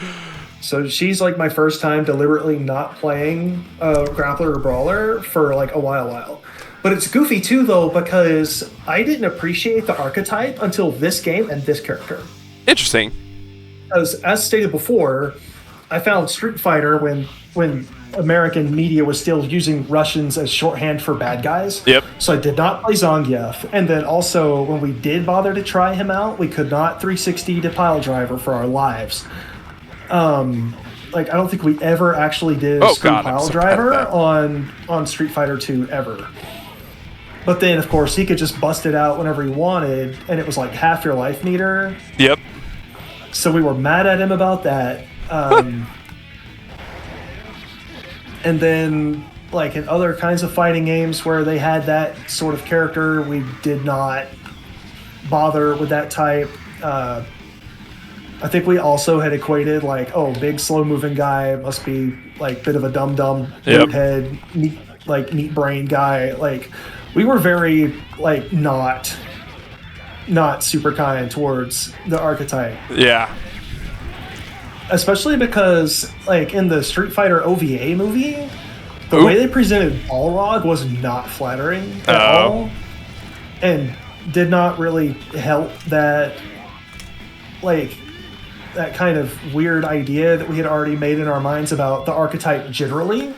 she's like my first time deliberately not playing a grappler or brawler for like a while. But it's goofy too though, because I didn't appreciate the archetype until this game and this character. Interesting. As stated before, I found Street Fighter when American media was still using Russians as shorthand for bad guys. Yep. So I did not play Zangief. And then also, when we did bother to try him out, we could not 360 to Pile Driver for our lives. Like, I don't think we ever actually did Pile Driver on Street Fighter 2 ever. But then, of course, he could just bust it out whenever he wanted, and it was like half your life meter. Yep. So we were mad at him about that. And then, like in other kinds of fighting games where they had that sort of character, we did not bother with that type. I think we also had equated like, oh, big slow-moving guy must be like bit of a dumb head, neat brain guy. Like, we were very like not super kind towards the archetype. Yeah. Especially because, like, in the Street Fighter OVA movie, the way they presented Balrog was not flattering at all. And did not really help that, like, that kind of weird idea that we had already made in our minds about the archetype generally.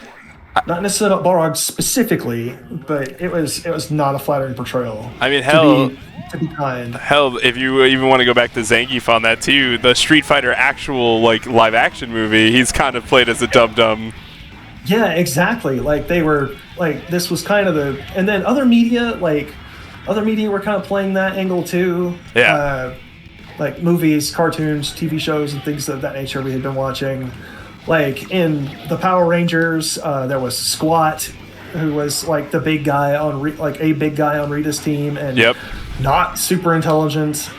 Not necessarily about Balrog specifically, but it was not a flattering portrayal. I mean, hell... To be kind. Hell, if you even want to go back to Zangief on that too, the Street Fighter actual like live action movie, he's kind of played as a dum-dum. Yeah, exactly. Like they were like, this was kind of the, and then other media were kind of playing that angle too. Yeah. Like movies, cartoons, TV shows, and things of that nature we had been watching. Like in the Power Rangers, there was Squat, who was like the big guy on a big guy on Rita's team, and not super intelligent.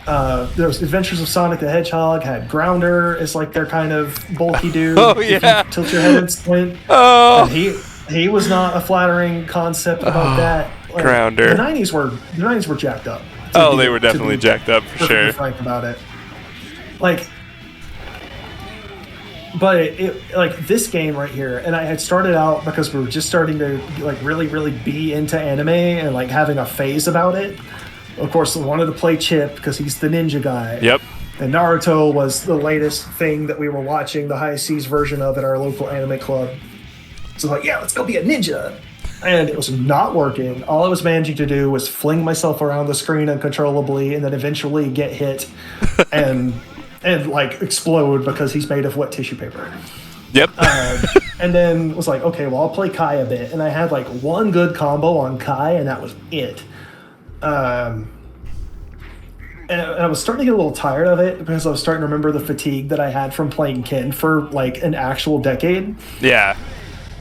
There was Adventures of Sonic the Hedgehog, had Grounder as like their kind of bulky dude. Oh yeah, you tilt your head and squint. Oh, and he was not a flattering concept about that. Like, Grounder. The '90s were jacked up. They were definitely jacked up for sure. Frank about it, like. But it like this game right here, and I had started out because we were just starting to like really be into anime and like having a phase about it. Of course, I wanted to play Chip because he's the ninja guy. Yep. And Naruto was the latest thing that we were watching, the high seas version of at our local anime club. So like, yeah, let's go be a ninja. And it was not working. All I was managing to do was fling myself around the screen uncontrollably and then eventually get hit and like explode because he's made of wet tissue paper. Yep. And then was like, okay, well, I'll play Kai a bit. And I had like one good combo on Kai, and that was it. And I was starting to get a little tired of it because I was starting to remember the fatigue that I had from playing Ken for like an actual decade. Yeah.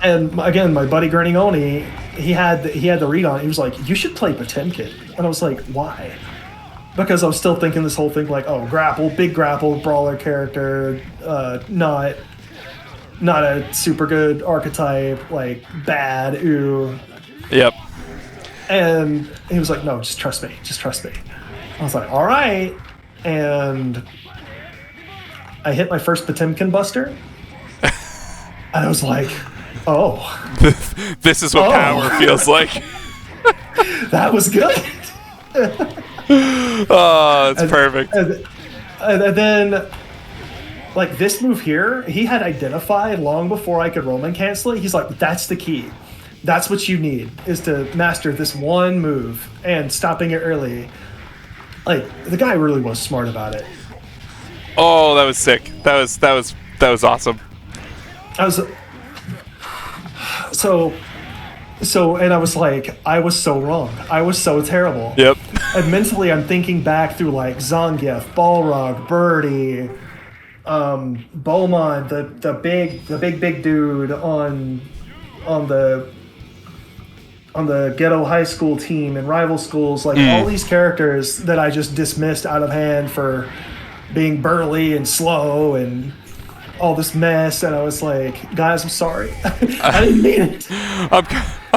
And again, my buddy Gurney Oni, he had the read on it. He was like, you should play Potemkin. And I was like, why? Because I was still thinking this whole thing like, oh, big grapple, brawler character, not not a super good archetype, like bad, ooh. Yep. And he was like, no, just trust me. Just trust me. I was like, all right. And I hit my first Potemkin Buster. And I was like, oh. This is what power feels like. That was good. Oh, it's perfect. And then, like, this move here, he had identified long before I could Roman cancel it. He's like, that's the key. That's what you need, is to master this one move and stopping it early. Like, the guy really was smart about it. Oh, that was sick. That was awesome. I was and I was like, I was so wrong. I was so terrible. Yep. And mentally, I'm thinking back through like Zangief, Balrog, Birdie, Beaumont, the big dude on the ghetto high school team and rival schools, like all these characters that I just dismissed out of hand for being burly and slow and all this mess. And I was like, guys, I'm sorry. I didn't mean it. I'll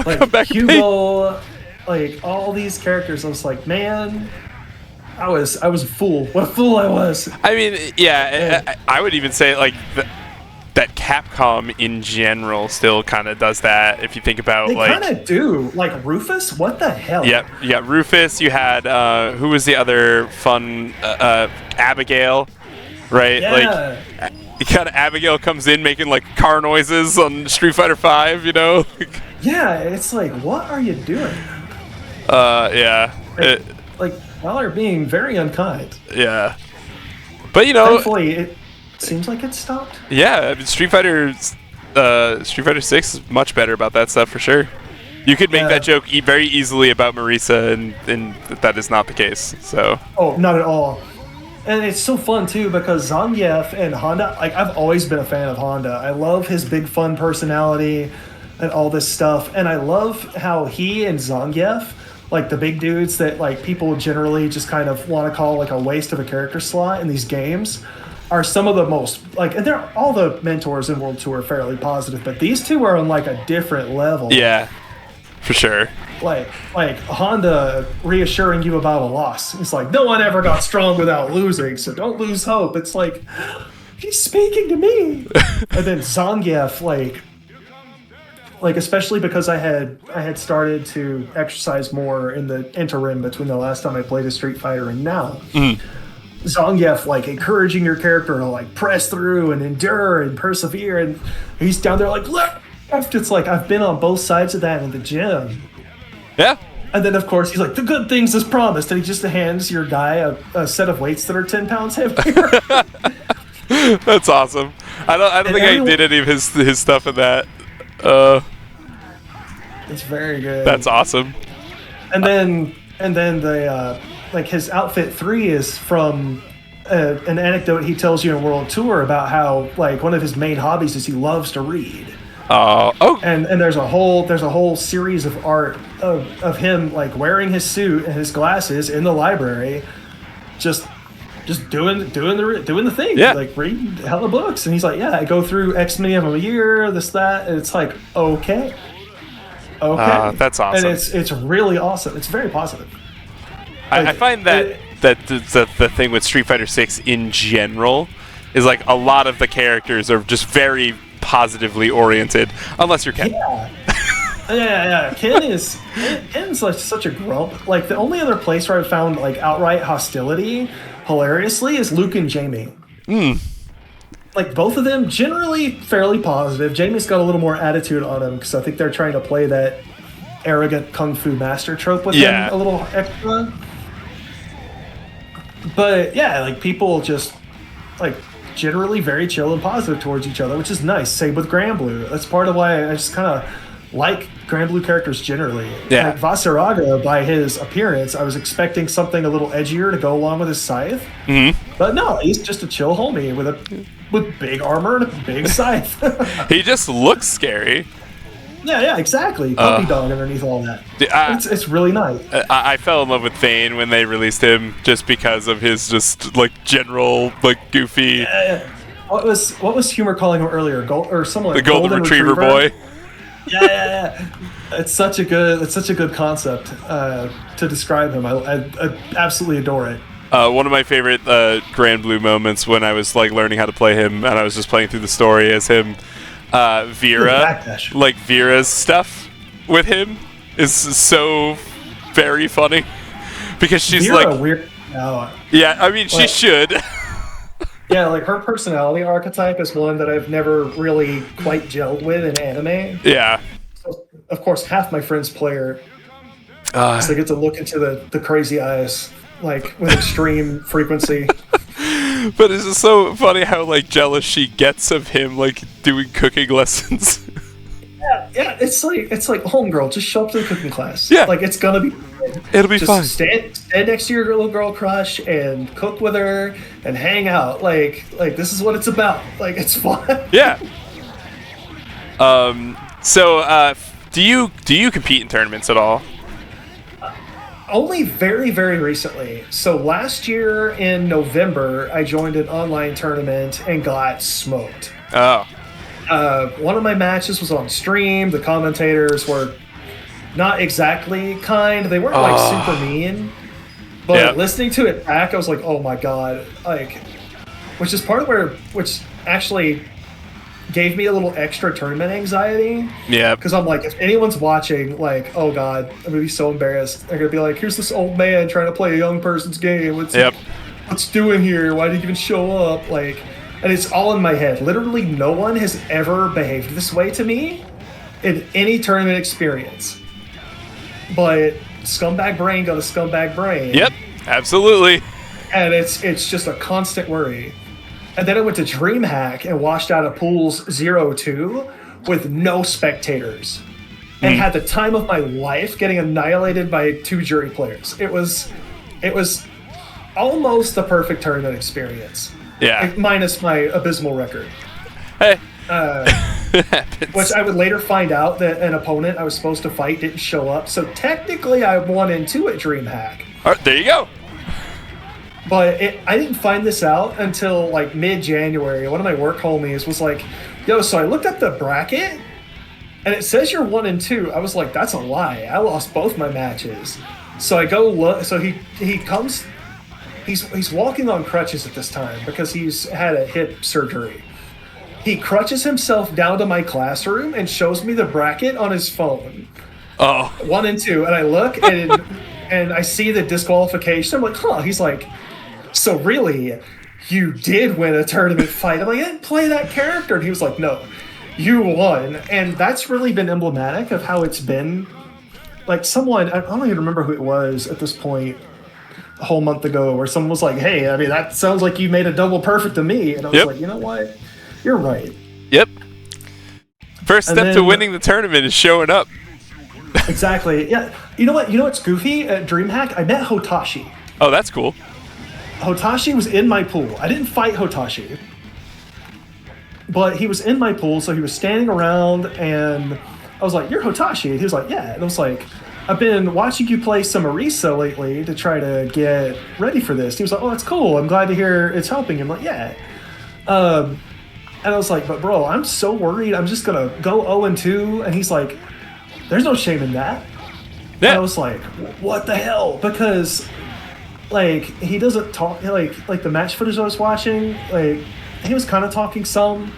like come back. Hugo, like all these characters, I was like, man, I was a fool. What a fool I was. I mean, yeah, I would even say like that Capcom in general still kind of does that. If you think about they like, kind of do. Like Rufus, what the hell? Yep, yeah, Rufus. You had who was the other fun Abigail, right? Yeah. Like, kind of Abigail comes in making like car noises on Street Fighter V, you know? Yeah, it's like, what are you doing? Yeah. Like, y'all are being very unkind. Yeah. But you know, thankfully, it seems like it stopped. Yeah, I mean, Street Fighter 6 is much better about that stuff for sure. You could make that joke very easily about Marisa, and that is not the case. So. Oh, not at all. And it's so fun too because Zangief and Honda, like I've always been a fan of Honda. I love his big fun personality and all this stuff. And I love how he and Zangief, like the big dudes that like people generally just kind of want to call like a waste of a character slot in these games, are some of the most like, and they're all the mentors in World Tour are fairly positive, but these two are on like a different level. Yeah, for sure. Like Honda reassuring you about a loss. It's like, no one ever got strong without losing, so don't lose hope. It's like, he's speaking to me. And then Zangief, like especially because I had started to exercise more in the interim between the last time I played a Street Fighter and now. Zangief, like encouraging your character to like press through and endure and persevere, and he's down there like left. It's like I've been on both sides of that in the gym. Yeah. And then, of course, he's like, the good things as promised. And he just hands your guy a set of weights that are 10 pounds heavier. That's awesome. I don't think I did any of his stuff in that. It's very good. That's awesome. And then the like his outfit 3 is from an anecdote he tells you in World Tour about how like one of his main hobbies is he loves to read. And there's a whole series of art of him like wearing his suit and his glasses in the library, just doing the thing. Yeah. Like reading hella books, and he's like, yeah, I go through X many of them a year, this that, and it's like okay. That's awesome. And it's really awesome. It's very positive. I find that the thing with Street Fighter 6 in general is like a lot of the characters are just very positively oriented, unless you're Ken. Yeah. Ken's like such a grump. Like the only other place where I've found like outright hostility, hilariously, is Luke and Jamie. Like both of them generally fairly positive. Jamie's got a little more attitude on him because I think they're trying to play that arrogant kung fu master trope with him a little extra. But yeah, like people just like generally very chill and positive towards each other, which is nice. Same with Granblue. That's part of why I just kind of like Granblue characters generally. Yeah. Like Vaseraga, by his appearance, I was expecting something a little edgier to go along with his scythe. But no, he's just a chill homie with big armor and a big scythe. He just looks scary. Yeah, exactly. Puppy dog underneath all that. It's really nice. I fell in love with Thane when they released him just because of his just like general like goofy. what was Humor calling him earlier? Or someone The golden retriever boy. Yeah. It's such a good concept to describe him. I absolutely adore it. One of my favorite Grand Blue moments when I was like learning how to play him, and I was just playing through the story as him. Vera, like Vera's stuff with him is so very funny because she's Vera like weird. Yeah, I mean she should. Yeah, like her personality archetype is one that I've never really quite gelled with in anime. Yeah. So, of course, half my friends play her. So they get to look into the crazy eyes, like with extreme frequency. But it's just so funny how like jealous she gets of him like doing cooking lessons. Yeah, it's like homegirl, just show up to the cooking class. Yeah, like it's gonna be. It'll be fun. Stand next to your little girl crush and cook with her and hang out. Like this is what it's about. Like it's fun. Yeah. So, do you compete in tournaments at all? Only very, very recently. So last year in November, I joined an online tournament and got smoked. Oh. One of my matches was on stream. The commentators were not exactly kind. They weren't like super mean. But listening to it back, I was like, oh my god. Like, which is part of which actually gave me a little extra tournament anxiety. Yeah. Because I'm like, if anyone's watching, like, oh god, I'm going to be so embarrassed. They're going to be like, here's this old man trying to play a young person's game. What's doing here? Why did he even show up? Like, and it's all in my head. Literally no one has ever behaved this way to me in any tournament experience. But scumbag brain got a scumbag brain. Yep, absolutely. And it's just a constant worry. And then I went to DreamHack and washed out of pools 0-2 with no spectators. And had the time of my life getting annihilated by 2 jury players. It was almost the perfect tournament experience. Yeah. Minus my abysmal record. Hey. Which I would later find out that an opponent I was supposed to fight didn't show up. So technically I won in 2 at DreamHack. All right, there you go. But I didn't find this out until like mid-January. One of my work homies was like, yo, so I looked up the bracket and it says you're 1-2. I was like, that's a lie. I lost both my matches. So I go look. So he comes. He's walking on crutches at this time because he's had a hip surgery. He crutches himself down to my classroom and shows me the bracket on his phone. Oh. 1-2. And I look and I see the disqualification. I'm like, huh. He's like, so really, you did win a tournament fight. I'm like, I didn't play that character. And he was like, no, you won. And that's really been emblematic of how it's been. Like someone, I don't even remember who it was at this point, a whole month ago, where someone was like, hey, I mean, that sounds like you made a double perfect to me. And I was like, you know what? You're right. Yep. First step to winning the tournament is showing up. Exactly. Yeah. You know what? You know what's goofy? At DreamHack, I met Hotashi. Oh, that's cool. Hotashi was in my pool. I didn't fight Hotashi. But he was in my pool, so he was standing around, and I was like, you're Hotashi? And he was like, yeah. And I was like, I've been watching you play some Arisa lately to try to get ready for this. He was like, oh, that's cool. I'm glad to hear it's helping. I'm like, yeah. And I was like, but bro, I'm so worried. I'm just going to go 0-2. And he's like, there's no shame in that. Yeah. And I was like, what the hell? Because, like, he doesn't talk, like the match footage I was watching, like, he was kind of talking some.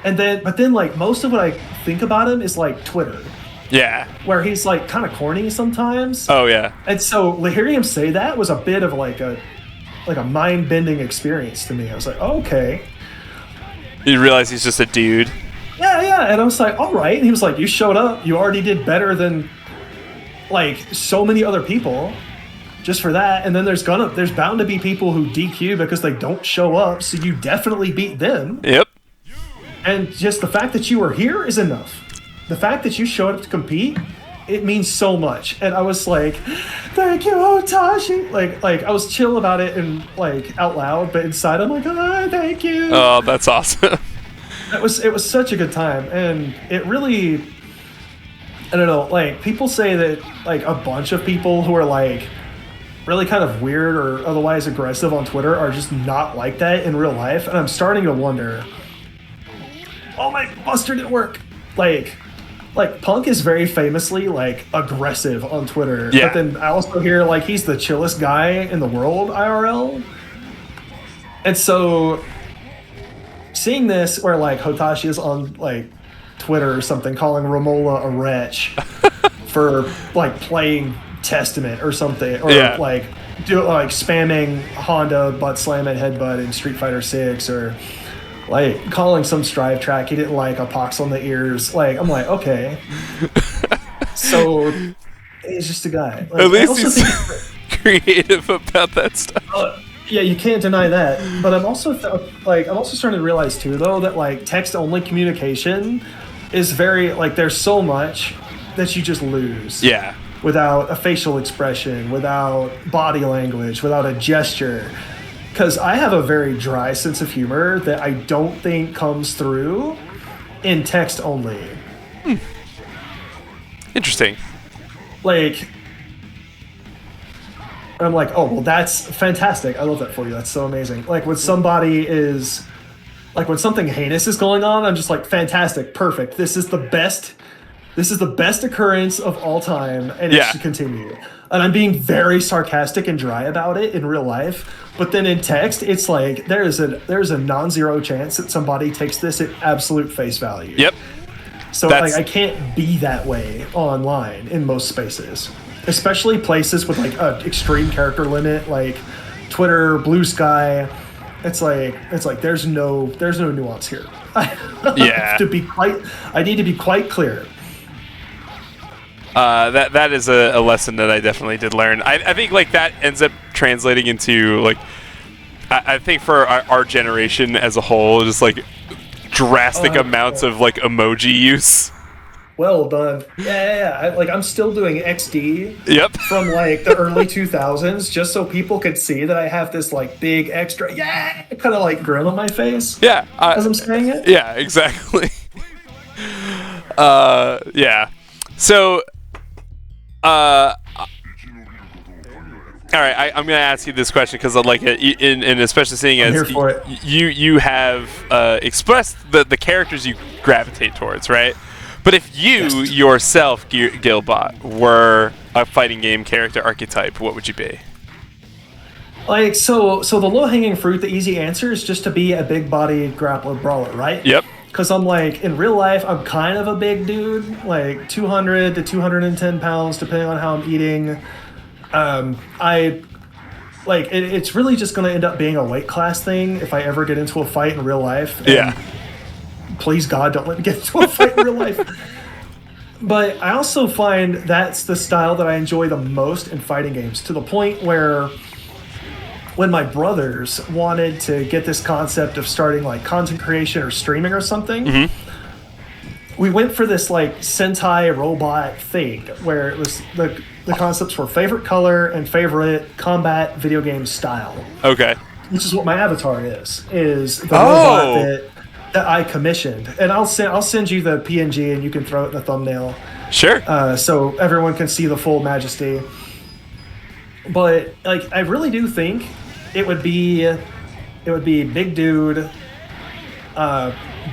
But then, like, most of what I think about him is, like, Twitter. Yeah. Where he's, like, kind of corny sometimes. Oh, yeah. And so hearing him say that was a bit of, like a mind-bending experience to me. I was like, oh, okay. You realize he's just a dude. Yeah. And I was like, all right. And he was like, you showed up. You already did better than, like, so many other people just for that. And then there's bound to be people who DQ because they don't show up. So you definitely beat them. Yep. And just the fact that you were here is enough. The fact that you showed up to compete, it means so much. And I was like, thank you, Hotashi. Like I was chill about it and like out loud, but inside I'm like, oh, thank you. Oh, that's awesome. It was such a good time. And it really, I don't know, like people say that like a bunch of people who are like really kind of weird or otherwise aggressive on Twitter are just not like that in real life, and I'm starting to wonder, oh, my Buster didn't work. Like Punk is very famously like aggressive on Twitter, but then I also hear like he's the chillest guy in the world IRL, and so seeing this where like Hotashi is on like Twitter or something calling Romola a wretch for like playing Testament or something, or like spamming Honda butt slam and headbutt in Street Fighter 6, or like calling some Strive track he didn't like a pox on the ears. Like I'm like, okay, so he's just a guy. Like, at least he's creative about that stuff. Yeah, you can't deny that. But I'm also starting to realize too, though, that like text only communication is very like there's so much that you just lose. Yeah. Without a facial expression, without body language, without a gesture. Because I have a very dry sense of humor that I don't think comes through in text only. Interesting. Like, I'm like, oh, well, that's fantastic. I love that for you. That's so amazing. Like, when somebody is, like, when something heinous is going on, I'm just like, fantastic, perfect. This is the best occurrence of all time, and it should continue. And I'm being very sarcastic and dry about it in real life, but then in text, it's like there's a non-zero chance that somebody takes this at absolute face value. Yep. So like I can't be that way online in most spaces, especially places with like an extreme character limit, like Twitter, Blue Sky. It's like there's no nuance here. I need to be quite clear. That is a lesson that I definitely did learn. I think like that ends up translating into like I think for our generation as a whole, just like drastic amounts of like emoji use. Well done. Yeah. I'm still doing XD. Yep. From like the early 2000s, just so people could see that I have this like big extra kind of like grin on my face. Yeah. As I'm saying it. Yeah. Exactly. Yeah. So. All right, I'm going to ask you this question because I like it, and especially seeing as you have expressed the characters you gravitate towards, right? But if you yourself, Gilbot, were a fighting game character archetype, what would you be? Like so the low-hanging fruit, the easy answer is just to be a big-bodied grappler brawler, right? Yep. Because I'm like, in real life, I'm kind of a big dude, like 200 to 210 pounds, depending on how I'm eating. It's really just going to end up being a weight class thing if I ever get into a fight in real life. And please, God, don't let me get into a fight in real life. But I also find that's the style that I enjoy the most in fighting games, to the point where when my brothers wanted to get this concept of starting like content creation or streaming or something, we went for this like Sentai robot thing where it was the concepts were favorite color and favorite combat video game style. Okay. Which is what my avatar is the robot that I commissioned. And I'll send you the PNG and you can throw it in the thumbnail. Sure. So everyone can see the full majesty. But like I really do think it would be big dude,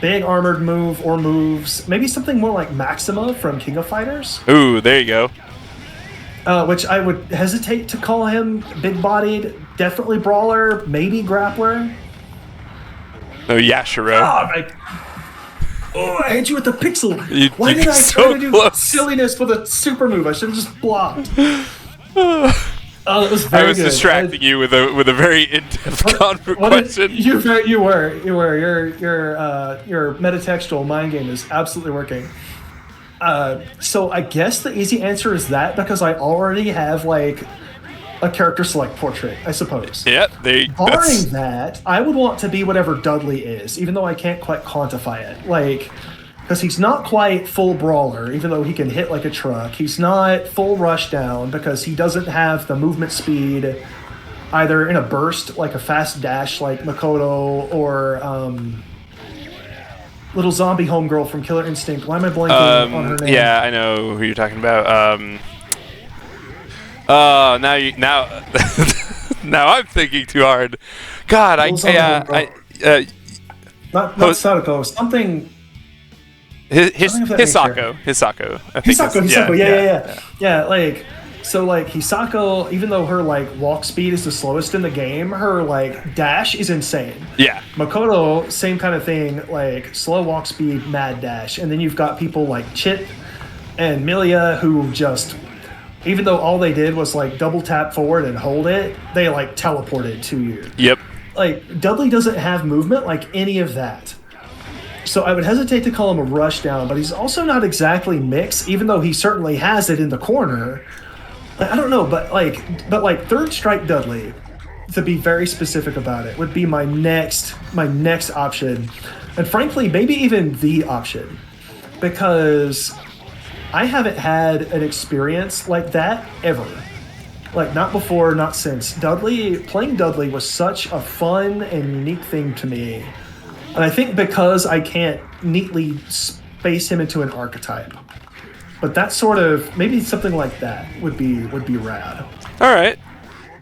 big armored move or moves, maybe something more like Maxima from King of Fighters. Ooh, there you go. Which I would hesitate to call him big-bodied, definitely brawler, maybe grappler. Oh, Yashiro. I hit you with the pixel. Why did I try to do silliness with a super move? I should have just blocked. It was very good. Distracting you with a very in-depth question. You were. Your metatextual mind game is absolutely working. So I guess the easy answer is that, because I already have like a character select portrait, I suppose. Yep. Barring that, I would want to be whatever Dudley is, even though I can't quite quantify it. Like, because he's not quite full brawler, even though he can hit like a truck. He's not full rushdown because he doesn't have the movement speed either in a burst, like a fast dash like Makoto, or little zombie homegirl from Killer Instinct. Why am I blanking on her name? Yeah, I know who you're talking about. Oh, now now I'm thinking too hard. God, Not Sadako. Something. Hisako. I think Hisako. Yeah. Like, so like Hisako, even though her like walk speed is the slowest in the game, her like dash is insane. Yeah. Makoto, same kind of thing, like slow walk speed, mad dash, and then you've got people like Chit and Milia who just, even though all they did was like double tap forward and hold it, they like teleported to you. Yep. Like Dudley doesn't have movement like any of that. So I would hesitate to call him a rush down, but he's also not exactly mix, even though he certainly has it in the corner. I don't know, but third strike Dudley, to be very specific about it, would be my next option, and frankly, maybe even the option, because I haven't had an experience like that ever. Like, not before, not since. Playing Dudley was such a fun and unique thing to me. And I think because I can't neatly space him into an archetype. But that sort of, maybe something like that would be rad. All right.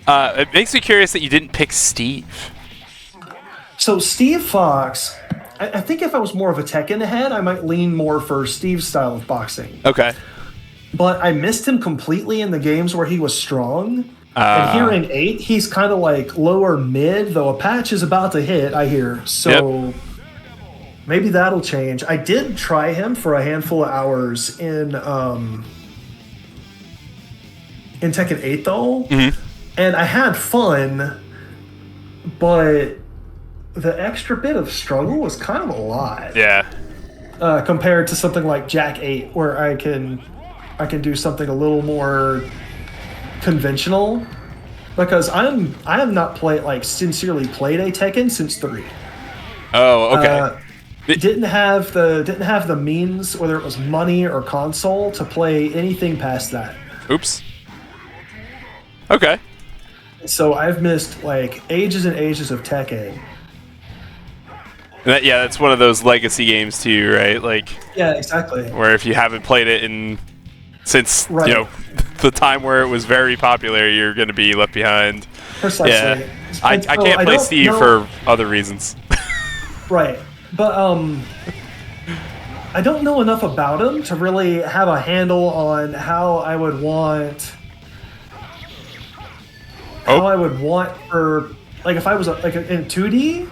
It makes me curious that you didn't pick Steve. So Steve Fox, I think if I was more of a Tekken head, I might lean more for Steve's style of boxing. Okay. But I missed him completely in the games where he was strong. And here in 8, he's kind of like lower mid, though a patch is about to hit, I hear. So maybe that'll change. I did try him for a handful of hours in Tekken 8, though. Mm-hmm. And I had fun, but the extra bit of struggle was kind of a lot. Yeah. Compared to something like Jak 8, where I can do something a little more conventional, because I have not sincerely played a Tekken since 3. Oh, okay. Didn't have the means, whether it was money or console, to play anything past that. Oops. Okay. So I've missed like ages and ages of Tekken. That's one of those legacy games too, right? Like, yeah, exactly. Where if you haven't played it since the time where it was very popular, you're going to be left behind. Precisely. Yeah. I can't play Steve for other reasons. Right. But I don't know enough about him to really have a handle on how I would want for, like, if I was like in 2D.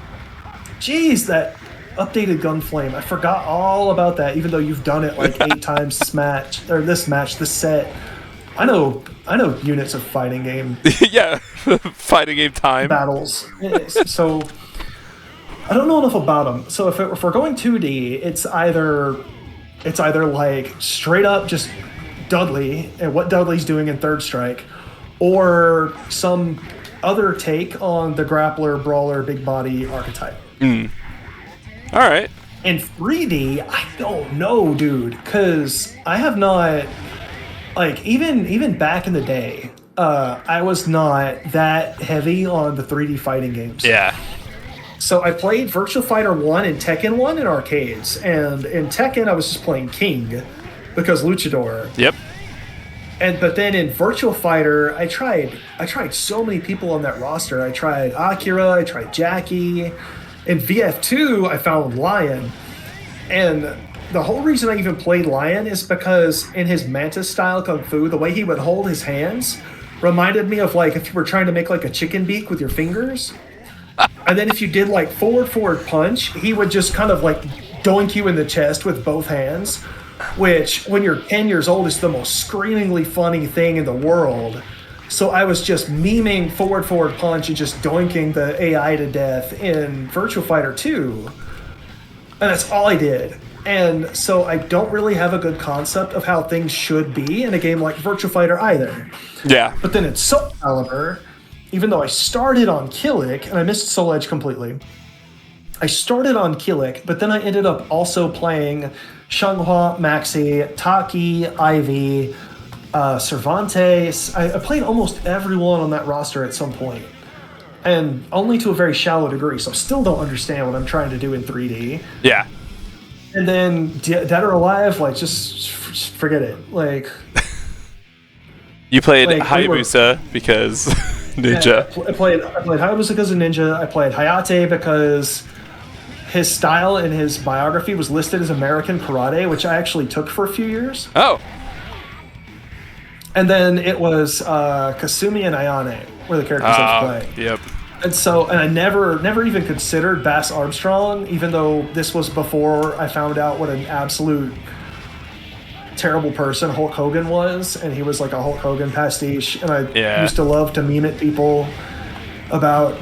Jeez, that updated Gunflame. I forgot all about that, even though you've done it like 8 times this set. I know units of fighting game. Yeah, fighting game time. Battles. So I don't know enough about them. So if we're going 2D, it's either like straight up just Dudley and what Dudley's doing in Third Strike, or some other take on the grappler, brawler, big body archetype. All right. In 3D, I don't know, dude, because I have not, like, even back in the day, I was not that heavy on the 3D fighting games. Yeah. So I played Virtua Fighter 1 and Tekken 1 in arcades, and in Tekken I was just playing King because Luchador. Yep. But then in Virtua Fighter, I tried so many people on that roster. I tried Akira, I tried Jackie. In VF2, I found Lion. And the whole reason I even played Lion is because in his Mantis-style Kung Fu, the way he would hold his hands reminded me of, like, if you were trying to make, like, a chicken beak with your fingers. And then if you did, like, forward punch, he would just kind of, like, doink you in the chest with both hands, which, when you're 10 years old, is the most screamingly funny thing in the world. So I was just memeing forward punch and just doinking the AI to death in Virtua Fighter 2. And that's all I did. And so I don't really have a good concept of how things should be in a game like Virtua Fighter either. Yeah. But then in Soul Calibur, even though I started on Killick, and I missed Soul Edge completely, I started on Killick, but then I ended up also playing Shanghua, Maxi, Taki, Ivy, Cervantes. I played almost everyone on that roster at some point, and only to a very shallow degree, so I still don't understand what I'm trying to do in 3D. Yeah. And then Dead or Alive, like, just forget it. Like, You played Like, Hayabusa because ninja. I played Hayabusa because of ninja. I played Hayate because his style in his biography was listed as American karate, which I actually took for a few years. Oh. And then it was Kasumi and Ayane were the characters I was playing. Yep. And I never even considered Bass Armstrong, even though this was before I found out what an absolute terrible person Hulk Hogan was, and he was like a Hulk Hogan pastiche, and I used to love to meme at people about.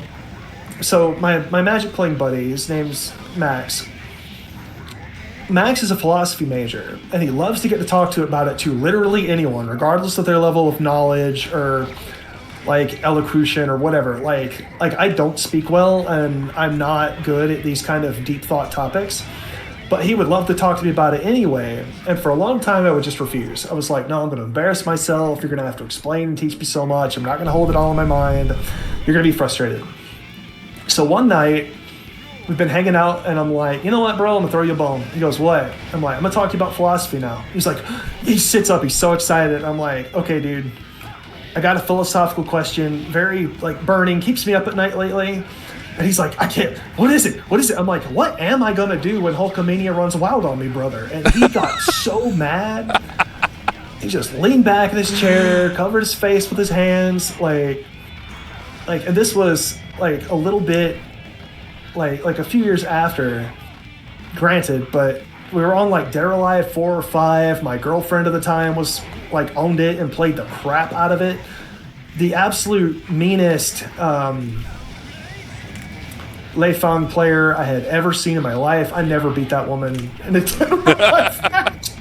So my Magic playing buddy, his name's Max. Max is a philosophy major, and he loves to get to talk about it to literally anyone, regardless of their level of knowledge or like elocution or whatever. Like I don't speak well, and I'm not good at these kind of deep thought topics. But he would love to talk to me about it anyway, and for a long time I would just refuse. I was like, no, I'm going to embarrass myself. You're going to have to explain and teach me so much. I'm not going to hold it all in my mind. You're going to be frustrated. So one night, we've been hanging out, and I'm like, you know what, bro? I'm going to throw you a bone. He goes, what? I'm like, I'm going to talk to you about philosophy now. He's like, he sits up. He's so excited. I'm like, okay, dude. I got a philosophical question, very like burning, keeps me up at night lately. And he's like, I can't, what is it? I'm like, what am I going to do when Hulkamania runs wild on me, brother? And he got so mad. He just leaned back in his chair, covered his face with his hands, like, and this was like a little bit, like a few years after, granted, but we were on like Dead or Alive 4 or 5. My girlfriend at the time was like owned it and played the crap out of it. The absolute meanest Lei Fang player I had ever seen in my life. I never beat that woman in a Dead or Alive match.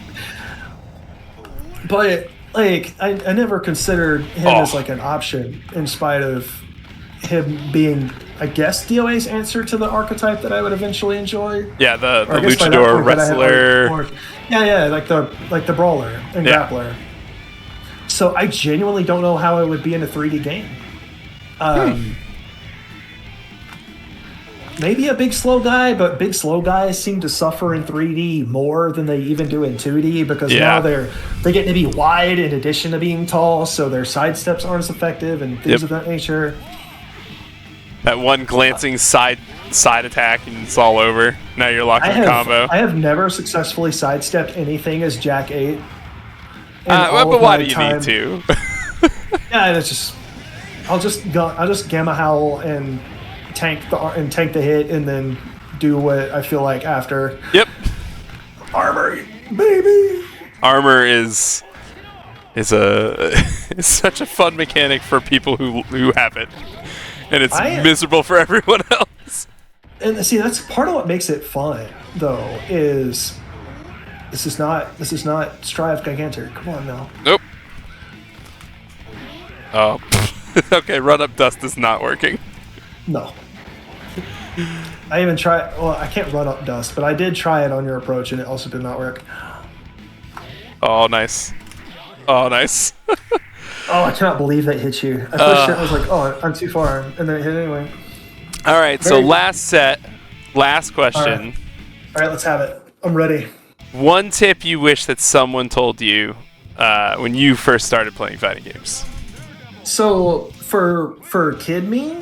But like I never considered him as like an option, in spite of him being, I guess, DOA's answer to the archetype that I would eventually enjoy. Yeah, the luchador wrestler. Like the brawler and grappler. So I genuinely don't know how it would be in a 3D game. Maybe a big slow guy, but big slow guys seem to suffer in 3D more than they even do in 2D, because now they're getting to be wide in addition to being tall, so their side steps aren't as effective and things of that nature. That one glancing side attack and it's all over. Now you're locked in combo. I have never successfully sidestepped anything as Jack 8. But why do you need to? Yeah, it's just I'll just Gamma Howl and tank the hit, and then do what I feel like after. Yep. Armor, baby. Armor is such a fun mechanic for people who have it. And it's miserable for everyone else. And see, that's part of what makes it fun, though, is this is not Strive Gigantor. Come on now. Nope. Oh. Okay, Run Up Dust is not working. No. I even tried, well, I can't Run Up Dust, but I did try it on your approach, and it also did not work. Oh, nice. Oh, nice. Oh, I cannot believe that hit you. I pushed it and was like, oh, I'm too far. And then it hit anyway. All right, so last question. All right, let's have it. I'm ready. One tip you wish that someone told you when you first started playing fighting games. So, for kid me?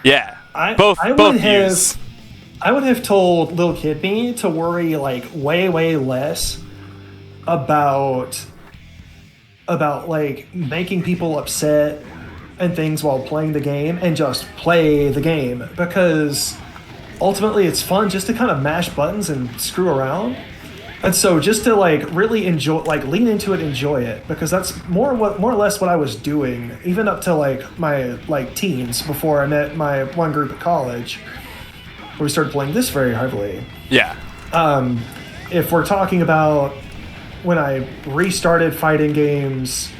Yeah, I both use. I would have told little kid me to worry like way, way less about like making people upset and things while playing the game, and just play the game, because ultimately it's fun just to kind of mash buttons and screw around. And so just to like really enjoy, like lean into it, enjoy it, because that's more or less what I was doing even up to like my like teens, before I met my one group at college where we started playing this very heavily. Yeah. If we're talking about when I restarted fighting games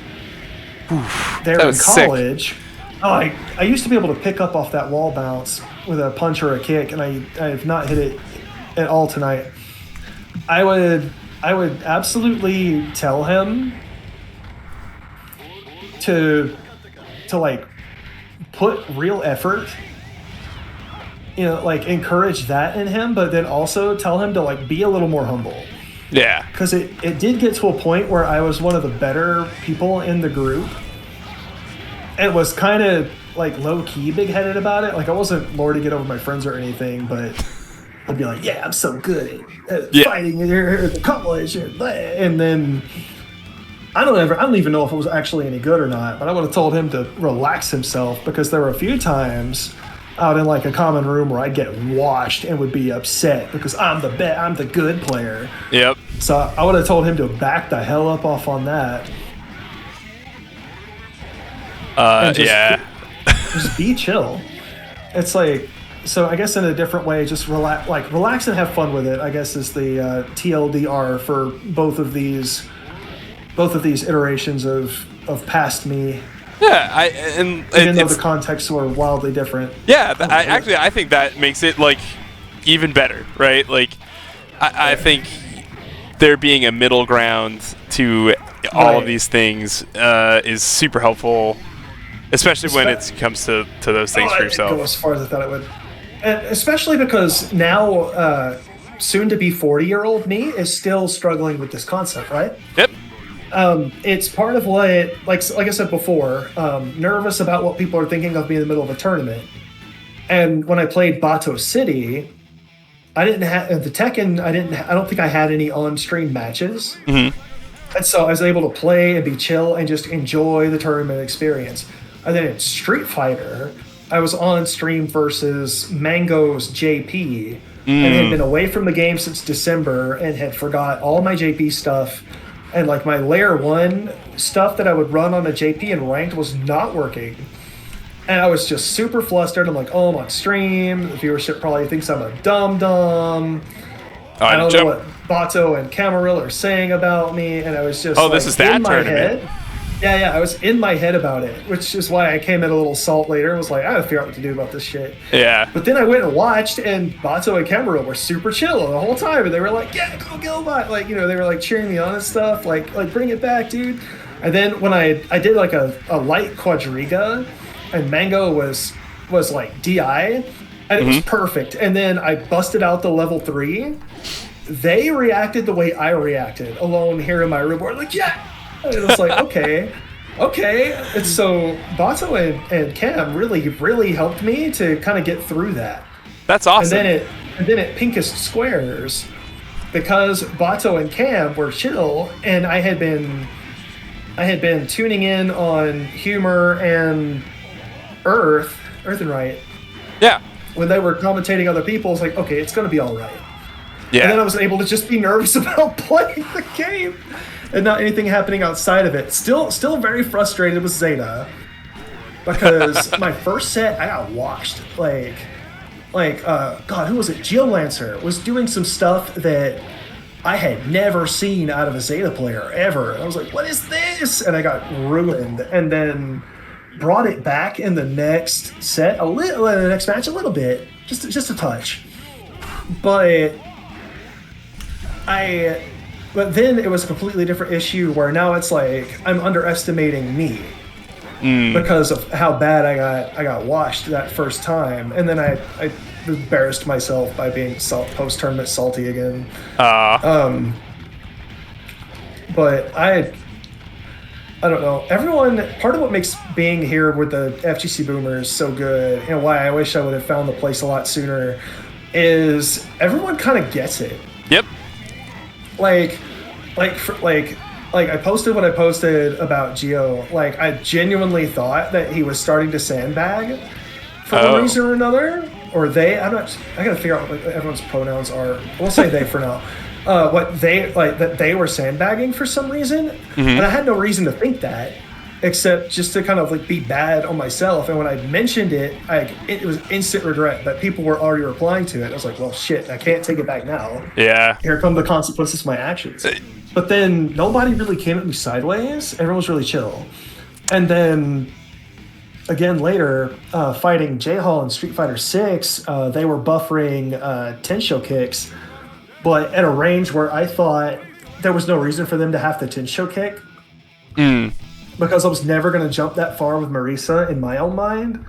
there in college, I used to be able to pick up off that wall bounce with a punch or a kick, and I have not hit it at all tonight. I would absolutely tell him to like put real effort, you know, like encourage that in him, but then also tell him to like be a little more humble. Yeah. Because it did get to a point where I was one of the better people in the group, it was kind of like low-key big-headed about it. Like, I wasn't lording it over my friends or anything, but I'd be like, yeah, I'm so good at fighting here at the college. And then I don't even know if it was actually any good or not, but I would have told him to relax himself, because there were a few times out in like a common room where I'd get washed and would be upset because I'm the good player. Yep. So I would have told him to back the hell up off on that. Just be chill. It's like, so I guess in a different way, just relax and have fun with it, I guess, is the TLDR for both of these iterations of past me. Yeah, even though the contexts were wildly different. Yeah, I think that makes it like even better, right? Like, I think there being a middle ground to all of these things is super helpful, especially when it comes to those things for yourself. I didn't go as far as I thought it would, and especially because now soon to be 40-year-old me is still struggling with this concept, right? Yep. It's part of what, like I said before, nervous about what people are thinking of me in the middle of a tournament. And when I played Bato City, I didn't have the Tekken. I don't think I had any on-stream matches, and so I was able to play and be chill and just enjoy the tournament experience. And then in Street Fighter, I was on stream versus Mango's JP, and had been away from the game since December and had forgot all my JP stuff. And like my layer 1 stuff that I would run on a JP and ranked was not working. And I was just super flustered. I'm like, oh, I'm on stream. The viewership probably thinks I'm a dum-dum. I don't know what Bato and Camarilla are saying about me. And I was just this is that tournament. Head. Yeah, I was in my head about it, which is why I came in a little salt later and was like, I gotta figure out what to do about this shit. Yeah. But then I went and watched, and Bato and Camarilla were super chill the whole time, and they were like, yeah, go Gilbot. Like, they were like cheering me on and stuff, like bring it back, dude. And then when I did like a light quadriga, and Mango was like DI, and it was perfect. And then I busted out the level 3. They reacted the way I reacted, alone here in my room, where like, yeah. And it was like, okay. And so Bato and Cam really helped me to kind of get through that. That's awesome. And then at Pinkest Squares, because Bato and Cam were chill, and I had been tuning in on Humor and Earth and Right. Yeah. When they were commentating other people, it's like, okay, it's gonna be all right. Yeah. And then I was able to just be nervous about playing the game. And not anything happening outside of it. Still very frustrated with Zeta, because my first set I got washed. God, who was it? Geolancer was doing some stuff that I had never seen out of a Zeta player ever. And I was like, what is this? And I got ruined. And then brought it back in the next set, in the next match, a little bit, just a touch. But then it was a completely different issue where now it's like I'm underestimating me because of how bad I got washed that first time, and then I embarrassed myself by being post-tournament salty again. But I don't know. Everyone, part of what makes being here with the FGC Boomers so good, and why I wish I would have found the place a lot sooner, is everyone kind of gets it. Yep. Like I posted what I posted about Geo. Like, I genuinely thought that he was starting to sandbag for one reason or another, or they. I gotta figure out what everyone's pronouns are. We'll say they for now. That they were sandbagging for some reason, and I had no reason to think that, except just to kind of like be bad on myself. And when I mentioned it, it was instant regret that people were already replying to it. I was like, well, shit, I can't take it back now. Yeah. Here come the consequences of my actions. But then nobody really came at me sideways. Everyone was really chill. And then again later, fighting J-Hall in Street Fighter 6, they were buffering Tensho kicks, but at a range where I thought there was no reason for them to have the Tensho kick. Because I was never going to jump that far with Marisa in my own mind.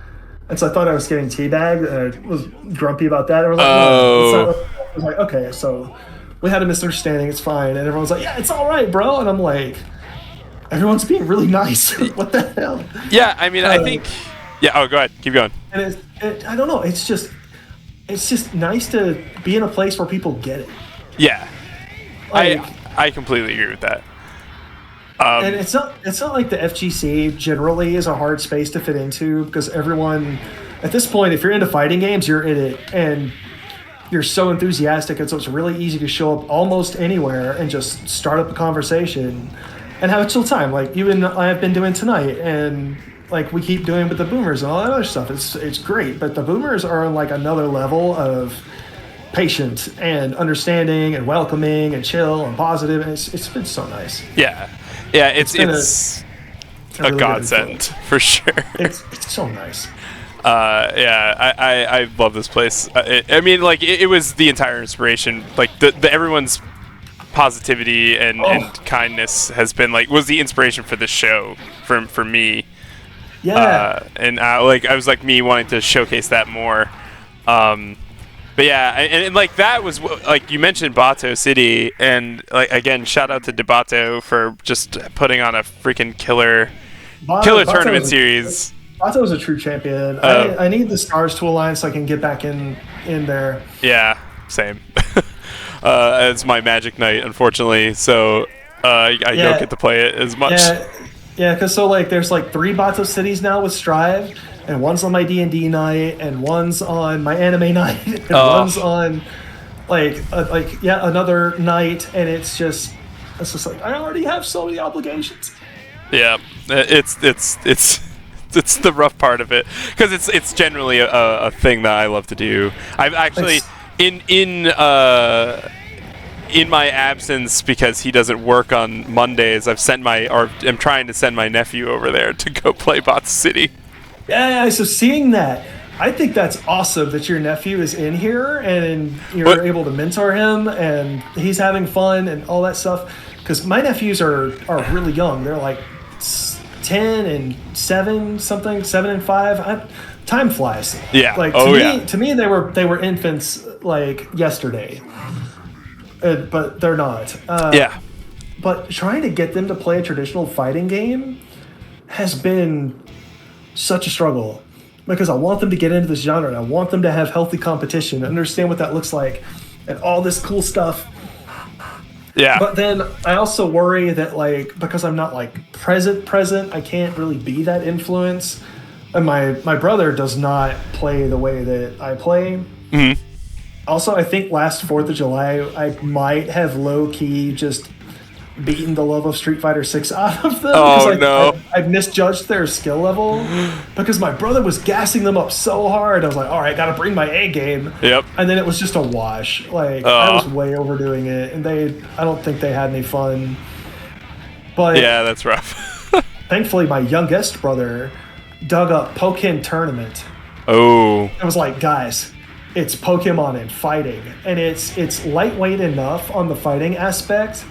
And so I thought I was getting teabagged, and I was grumpy about that. I was like, I was like, okay, so we had a misunderstanding, it's fine. And everyone's like, yeah, it's all right, bro. And I'm like, everyone's being really nice. What the hell? Yeah, I mean, I think. Yeah. Oh, go ahead. Keep going. And I don't know. It's just nice to be in a place where people get it. Yeah, Like, I completely agree with that. and it's not like the FGC generally is a hard space to fit into because everyone at this point, if you're into fighting games, you're in it, and you're so enthusiastic, and so it's really easy to show up almost anywhere and just start up a conversation and have a chill time. Like even I've been doing tonight, and like we keep doing with the boomers and all that other stuff. It's great, but the boomers are on like another level of patient and understanding and welcoming and chill and positive, and it's been so nice. Yeah, it's a really godsend for sure. It's so nice. I love this place. I mean, like it was the entire inspiration. Like the everyone's positivity and kindness has been was the inspiration for this show for me. Yeah. And like I was like me wanting to showcase that more. But yeah, and like that was like you mentioned Bato City, and like again, shout out to Debato for just putting on a freaking killer tournament series. Bato is a true champion. I need the stars to align so I can get back in there. Yeah, same. It's my Magic night, unfortunately, so I don't get to play it as much. Yeah, because so like there's like 3 Bato cities now with Strive, and one's on my D&D night, and one's on my anime night, and one's on another night, and it's just like I already have so many obligations. Yeah, it's the rough part of it because it's generally a thing that I love to do. I've actually in my absence, because he doesn't work on Mondays, I'm trying to send my nephew over there to go play Bot City. Yeah, so seeing that, I think that's awesome that your nephew is in here and you're able to mentor him and he's having fun and all that stuff. Because my nephews are really young. They're like 10 and 7 something, 7 and 5. Time flies. Yeah. Like to me they were infants like yesterday. But they're not. Yeah. But trying to get them to play a traditional fighting game has been such a struggle because I want them to get into this genre and I want them to have healthy competition, understand what that looks like, and all this cool stuff. Yeah. But then I also worry that like because I'm not like present, I can't really be that influence. And my brother does not play the way that I play. Mm-hmm. Also, I think last 4th of July, I might have low-key just beaten the love of Street Fighter 6 out of them. I misjudged their skill level because my brother was gassing them up so hard. I was like, all right, got to bring my A game. Yep. And then it was just a wash. Like, I was way overdoing it, and I don't think they had any fun. But yeah, that's rough. Thankfully, my youngest brother dug up Pokken Tournament. Oh. I was like, guys, it's Pokemon and fighting, and it's lightweight enough on the fighting aspect,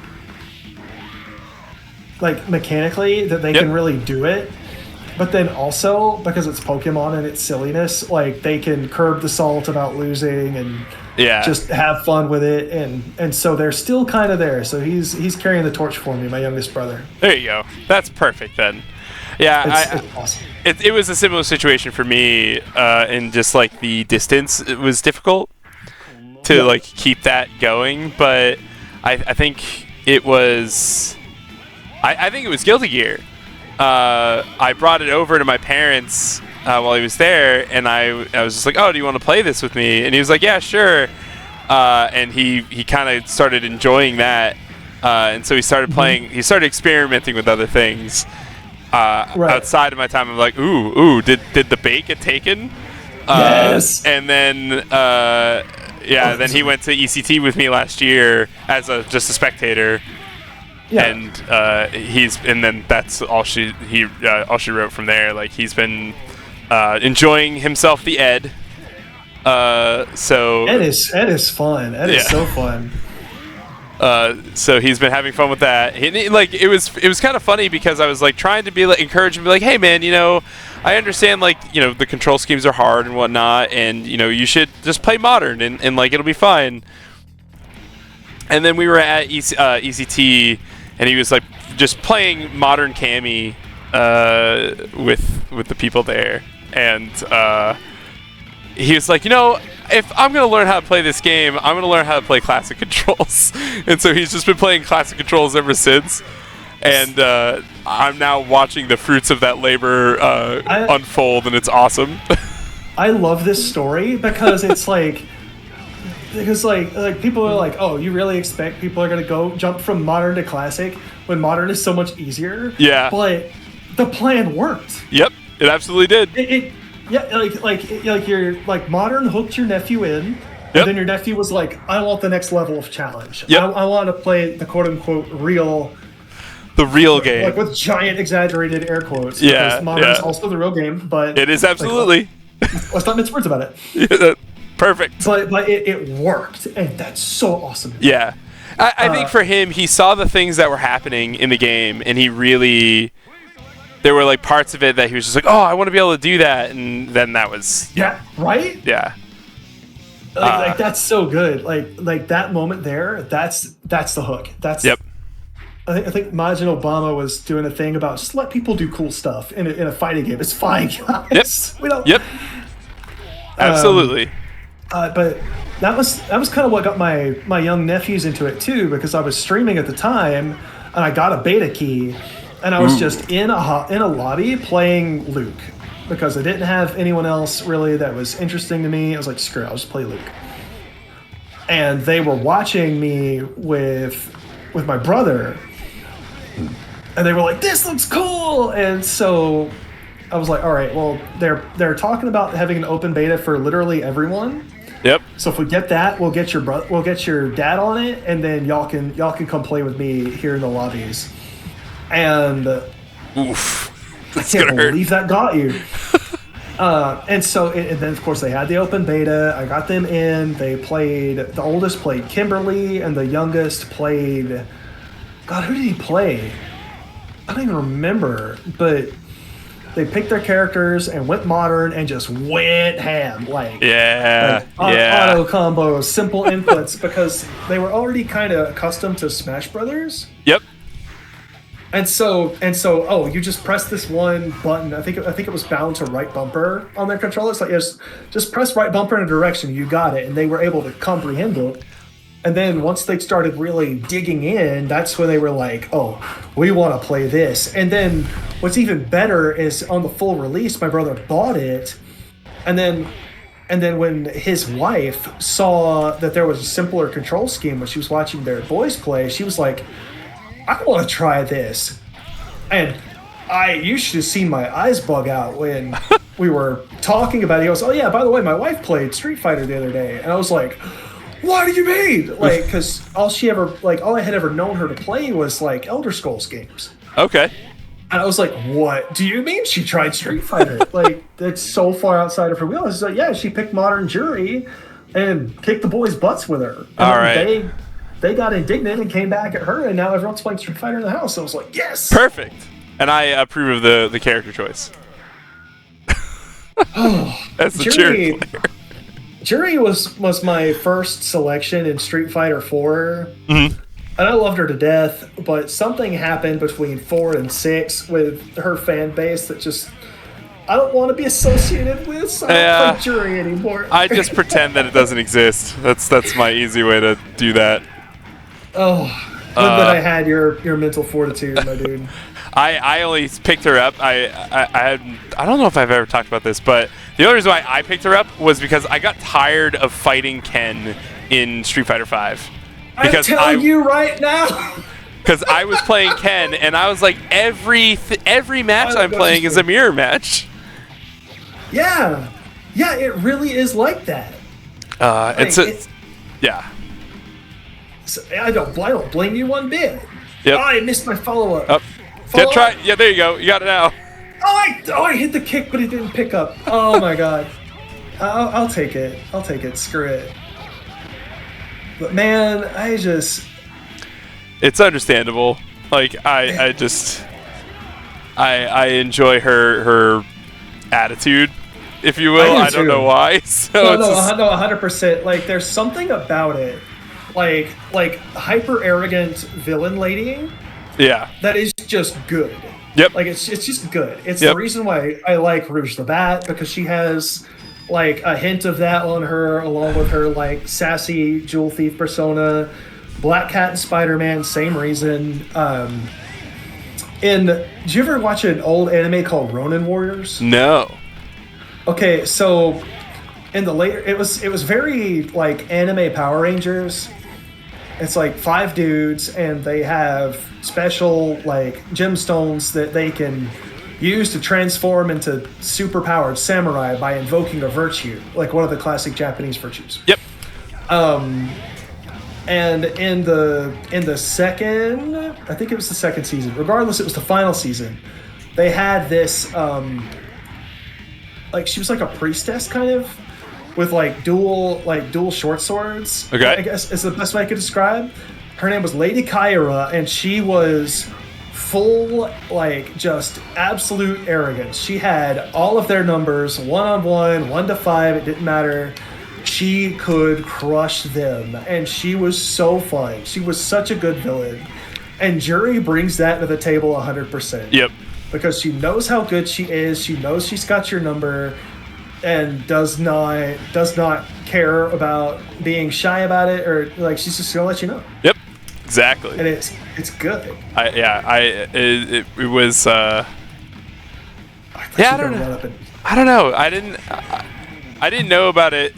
like mechanically, that they can really do it. But then also because it's Pokemon and it's silliness, like they can curb the salt about losing and just have fun with it, and so they're still kind of there. So he's carrying the torch for me, my youngest brother. There you go. That's perfect then. Yeah, it's awesome. It was a similar situation for me, and just like the distance, it was difficult to like keep that going. But I think it was, I think it was Guilty Gear. I brought it over to my parents while he was there, and I was just like, "Oh, do you want to play this with me?" And he was like, "Yeah, sure." And he kind of started enjoying that, and so he started playing. He started experimenting with other things. Outside of my time, I'm like, ooh, did the bait get taken? Yes. And then, then he went to ECT with me last year as just a spectator. Yeah. And then that's all she wrote from there. Like he's been enjoying himself the Ed. So Ed is fun. Ed is so fun. So he's been having fun with that. It was kind of funny because I was like trying to be like encourage him, be like, hey man, I understand the control schemes are hard and whatnot, and you should just play modern and like it'll be fine. And then we were at ECT, and he was like just playing modern Cammy with the people there, and he was like, if I'm gonna learn how to play this game, I'm gonna learn how to play classic controls. And so he's just been playing classic controls ever since. And I'm now watching the fruits of that labor unfold, and it's awesome. I love this story because it's like people are like, oh, you really expect people are gonna go jump from modern to classic when modern is so much easier? Yeah. But the plan worked. Yep, it absolutely did. You're modern hooked your nephew in, yep. And then your nephew was like, I want the next level of challenge. Yep. I want to play the quote unquote real. The real game. Like with giant exaggerated air quotes. Yeah. Because modern is also the real game, but it is absolutely. Let's not mince words about it. Yeah, perfect. But it worked, and that's so awesome. Yeah. I think for him, he saw the things that were happening in the game, and he really... There were like parts of it that he was just like, oh, I want to be able to do that, and then that was... Yeah, right? Yeah. Like that's so good. Like that moment there, that's the hook. Yep. I think Majin Obama was doing a thing about just let people do cool stuff in a fighting game. It's fine, guys. Yep. We don't. Yep. Absolutely. But that was kind of what got my young nephews into it too, because I was streaming at the time, and I got a beta key, and I was just in a lobby playing Luke because I didn't have anyone else really that was interesting to me. I was like, screw it, I'll just play Luke. And they were watching me with my brother. And they were like, this looks cool! And so I was like, all right, well, they're talking about having an open beta for literally everyone. Yep. So if we get that, we'll get your dad on it, and then y'all can come play with me here in the lobbies. And oof, I can't believe that got you. And so and then of course they had the open beta. I got them in. They played. The oldest played Kimberly, and the youngest played. God, who did he play? I don't even remember, but they picked their characters and went modern and just went ham. Auto combos, simple inputs, because they were already kind of accustomed to Smash Brothers. Yep. And so, oh, you just press this one button. I think it was bound to right bumper on their controller. It's like, just press right bumper in a direction. You got it. And they were able to comprehend it. And then once they started really digging in, that's when they were like, oh, we want to play this. And then what's even better is on the full release, my brother bought it. And then when his wife saw that there was a simpler control scheme when she was watching their boys play, she was like, I want to try this. And you should have seen my eyes bug out when we were talking about it. He goes, oh yeah, by the way, my wife played Street Fighter the other day. And I was like, what do you mean? Like, because all I had ever known her to play was like Elder Scrolls games. Okay. And I was like, what do you mean she tried Street Fighter? Like, that's so far outside of her wheelhouse. She's like, yeah, she picked Modern Jury and kicked the boys' butts with her. And all right. They got indignant and came back at her, and now everyone's playing Street Fighter in the house. So I was like, yes! Perfect. And I approve of the character choice. As the cheering player. Jury was my first selection in Street Fighter 4. Mm-hmm. And I loved her to death, but something happened between 4 and 6 with her fan base that just... I don't want to be associated with, so I don't play Jury anymore. I just pretend that it doesn't exist. That's my easy way to do that. Oh, but I had your mental fortitude, my dude. I only picked her up. I don't know if I've ever talked about this, but the only reason why I picked her up was because I got tired of fighting Ken in Street Fighter V. I'm telling you right now. Because I was playing Ken, and I was like, every match I'm playing is a mirror match. Yeah, it really is like that. Yeah. So I don't blame you one bit. Yep. Oh, I missed my follow-up. Oh. Yeah, there you go. You got it now. I hit the kick, but it didn't pick up. Oh my god. I'll take it. Screw it. But man, it's understandable. Like I enjoy her attitude, if you will. I don't know why. So no, 100%. Like there's something about it. Like hyper arrogant villain lady Yeah. that is just good. Yep. Like it's just good. It's Yep. the reason why I like Rouge the Bat, because she has like a hint of that on her, along with her like sassy jewel thief persona. Black Cat and Spider-Man, same reason. And did you ever watch an old anime called Ronin Warriors? No. Okay, so in the later, it was very like anime Power Rangers. It's like 5 dudes, and they have special like gemstones that they can use to transform into superpowered samurai by invoking a virtue, like one of the classic Japanese virtues. Yep. And in the second, I think it was the second season. Regardless, it was the final season. They had this, like she was like a priestess kind of, with like dual short swords. Okay. I guess is the best way I could describe. Her name was Lady Kyra, and she was full like just absolute arrogance. She had all of their numbers, 1-on-1, 1 to 5. It didn't matter. She could crush them, and she was so fun. She was such a good villain, and Juri brings that to the table 100%. Yep. Because she knows how good she is. She knows she's got your number, and does not care about being shy about it, or like she's just gonna let you know. Yep. Exactly. And it's good. It was. I don't know. I didn't know about it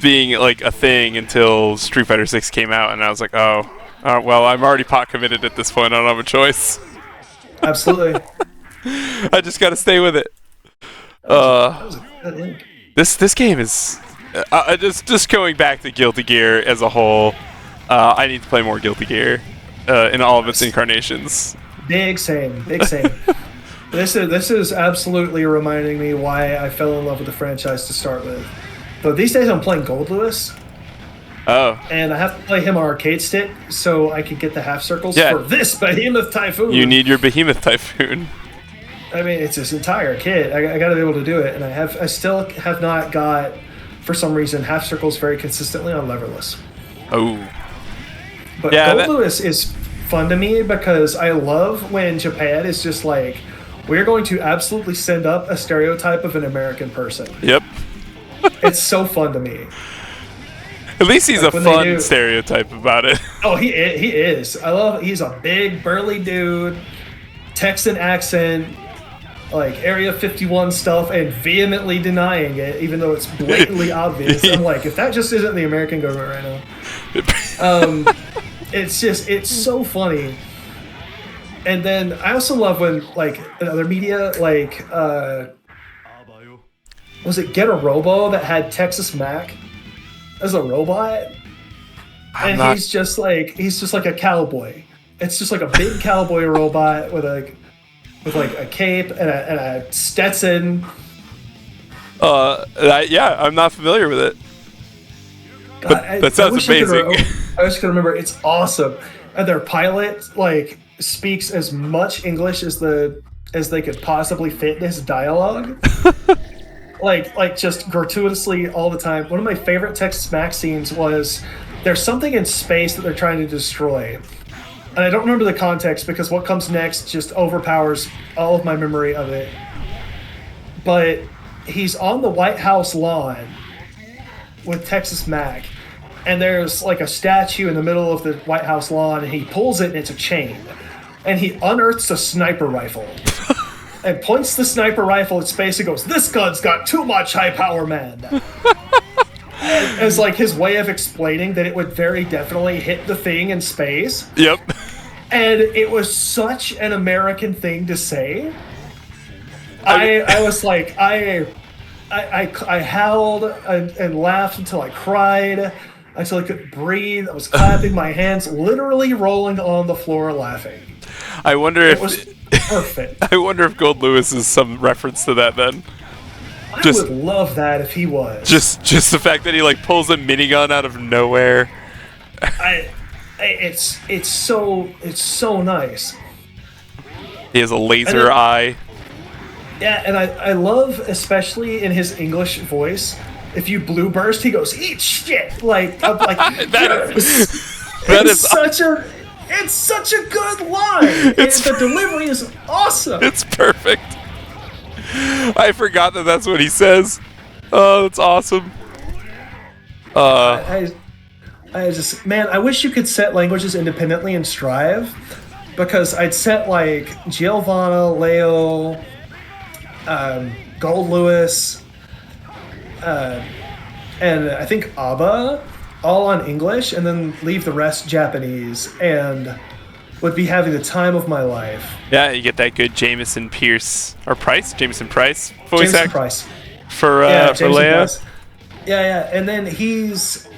being like a thing until Street Fighter 6 came out, and I was like, well, I'm already pot committed at this point. I don't have a choice. Absolutely. I just got to stay with it. This game is just going back to Guilty Gear as a whole. I need to play more Guilty Gear in all of its incarnations. Big same. This is absolutely reminding me why I fell in love with the franchise to start with. But these days I'm playing Gold Lewis. Oh. And I have to play him on arcade stick so I can get the half circles for this Behemoth Typhoon. You need your Behemoth Typhoon. I mean, it's this entire kit. I got to be able to do it, and I still have not got, for some reason, half circles very consistently on leverless. Oh. But Gold Lewis is fun to me because I love when Japan is just like, we're going to absolutely send up a stereotype of an American person. Yep. It's so fun to me. At least he's like a fun stereotype about it. Oh, he is. I love it. He's a big, burly dude, Texan accent, like Area 51 stuff, and vehemently denying it, even though it's blatantly obvious. I'm like, if that just isn't the American government right now. It's so funny. And then I also love when, like, in other media, like, was it Get a Robo that had Texas Mac as a robot? He's just like a cowboy. It's just like a big cowboy robot with a cape and a Stetson. I'm not familiar with it. God, that sounds amazing. I was gonna remember. It's awesome. And their pilot speaks as much English as they could possibly fit in his dialogue. like just gratuitously all the time. One of my favorite Texas Mac scenes was there's something in space that they're trying to destroy. And I don't remember the context because what comes next just overpowers all of my memory of it. But he's on the White House lawn with Texas Mac, and there's like a statue in the middle of the White House lawn, and he pulls it and it's a chain. And he unearths a sniper rifle and points the sniper rifle at space and goes, "This gun's got too much high power, man." As like his way of explaining that it would very definitely hit the thing in space. Yep. And it was such an American thing to say. I was like, I howled and laughed until I cried, until I couldn't breathe. I was clapping my hands, literally rolling on the floor laughing. I wonder it was perfect. I wonder if Gold Lewis is some reference to that then. I would love that if he was. Just the fact that he like pulls a minigun out of nowhere. It's so nice. He has a laser eye. Yeah, and I love, especially in his English voice, if you blue burst, he goes, "Eat shit!" Like, I'm like, that is it's such a good line. The delivery is awesome. It's perfect. I forgot that's what he says. Oh, that's awesome. I just, man, I wish you could set languages independently in Strive, because I'd set like Giovanna, Leo, Gold Lewis, and I think Abba, all on English, and then leave the rest Japanese, and would be having the time of my life. Yeah, you get that good Jameson Price voice Jameson act Price. for Leo. Yeah, and then he's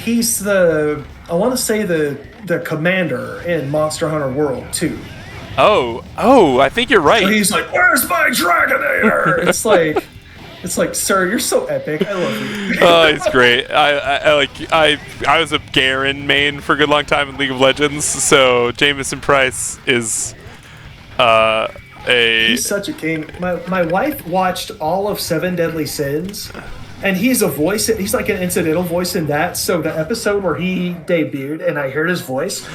the, I want to say the commander in Monster Hunter World 2. Oh, I think you're right. So he's like, "Where's my Dragonator?" It's like, sir, you're so epic. I love you. Oh, he's great. I was a Garen main for a good long time in League of Legends, so Jameson Price is He's such a king. My wife watched all of Seven Deadly Sins, and he's a voice. He's like an incidental voice in that. So the episode where he debuted and I heard his voice,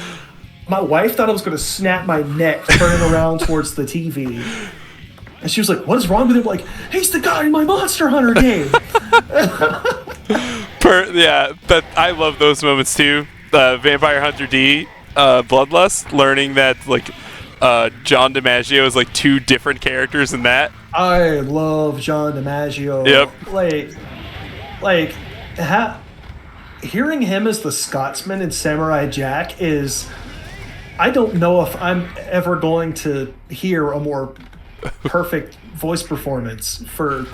my wife thought I was going to snap my neck turning around towards the TV. And she was like, "What is wrong with him?" Like, he's the guy in my Monster Hunter game. But I love those moments too. Vampire Hunter D, Bloodlust, learning that like John DiMaggio is like two different characters in that. I love John DiMaggio. Yep. Hearing him as the Scotsman in Samurai Jack is, I don't know if I'm ever going to hear a more perfect voice performance for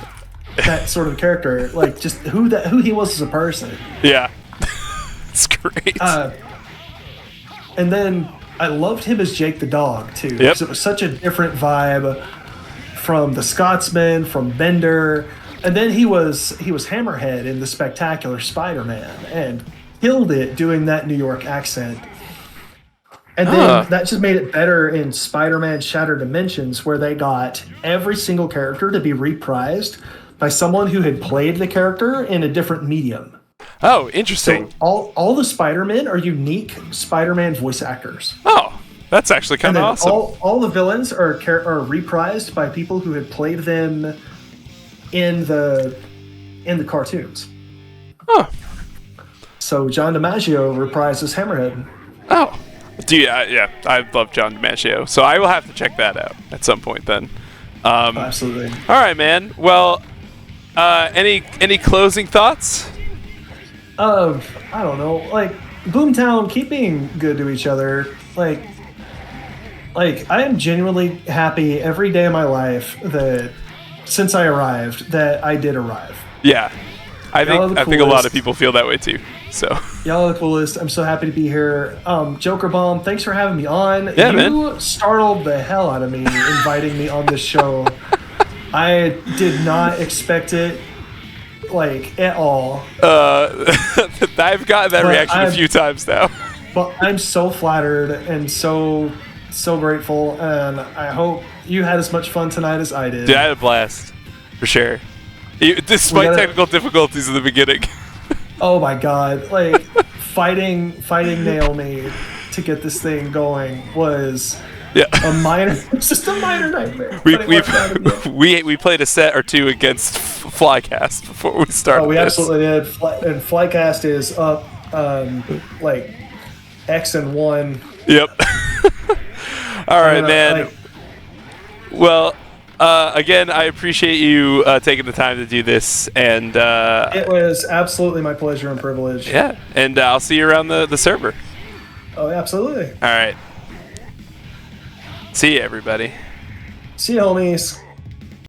that sort of character. Like, just who he was as a person. Yeah. It's great. And then I loved him as Jake the dog too. Because it was such a different vibe from the Scotsman, from Bender. And then he was Hammerhead in The Spectacular Spider-Man and killed it doing that New York accent. And then that just made it better in Spider-Man Shattered Dimensions, where they got every single character to be reprised by someone who had played the character in a different medium. Oh, interesting. So all the Spider-Men are unique Spider-Man voice actors. Oh, that's actually kind of awesome. All the villains are reprised by people who had played them in the cartoons. Oh. So John DiMaggio reprises Hammerhead. Oh. Yeah, I love John DiMaggio, so I will have to check that out at some point then. Absolutely. All right, man. Well, any closing thoughts? I don't know. Like, Boomtown, keep being good to each other. Like I am genuinely happy every day of my life that since I arrived that I did arrive. Yeah, I think a lot of people feel that way too. So y'all are the coolest. I'm so happy to be here. Jokerbomb, thanks for having me on. Yeah, you startled the hell out of me inviting me on this show. I did not expect it, like, at all. I've gotten that reaction a few times now. But I'm so flattered and so grateful, and I hope you had as much fun tonight as I did. Dude, I had a blast, for sure. Despite technical difficulties in the beginning. Oh my god, like fighting Naomi to get this thing going was just a minor nightmare. We played a set or two against Flycast before we started. Oh, we absolutely did. And Flycast is up like X and 1. Yep. All right, man. Well, again, I appreciate you taking the time to do this, and it was absolutely my pleasure and privilege. Yeah, and I'll see you around the server. Oh, absolutely. All right. See you, everybody. See you, homies.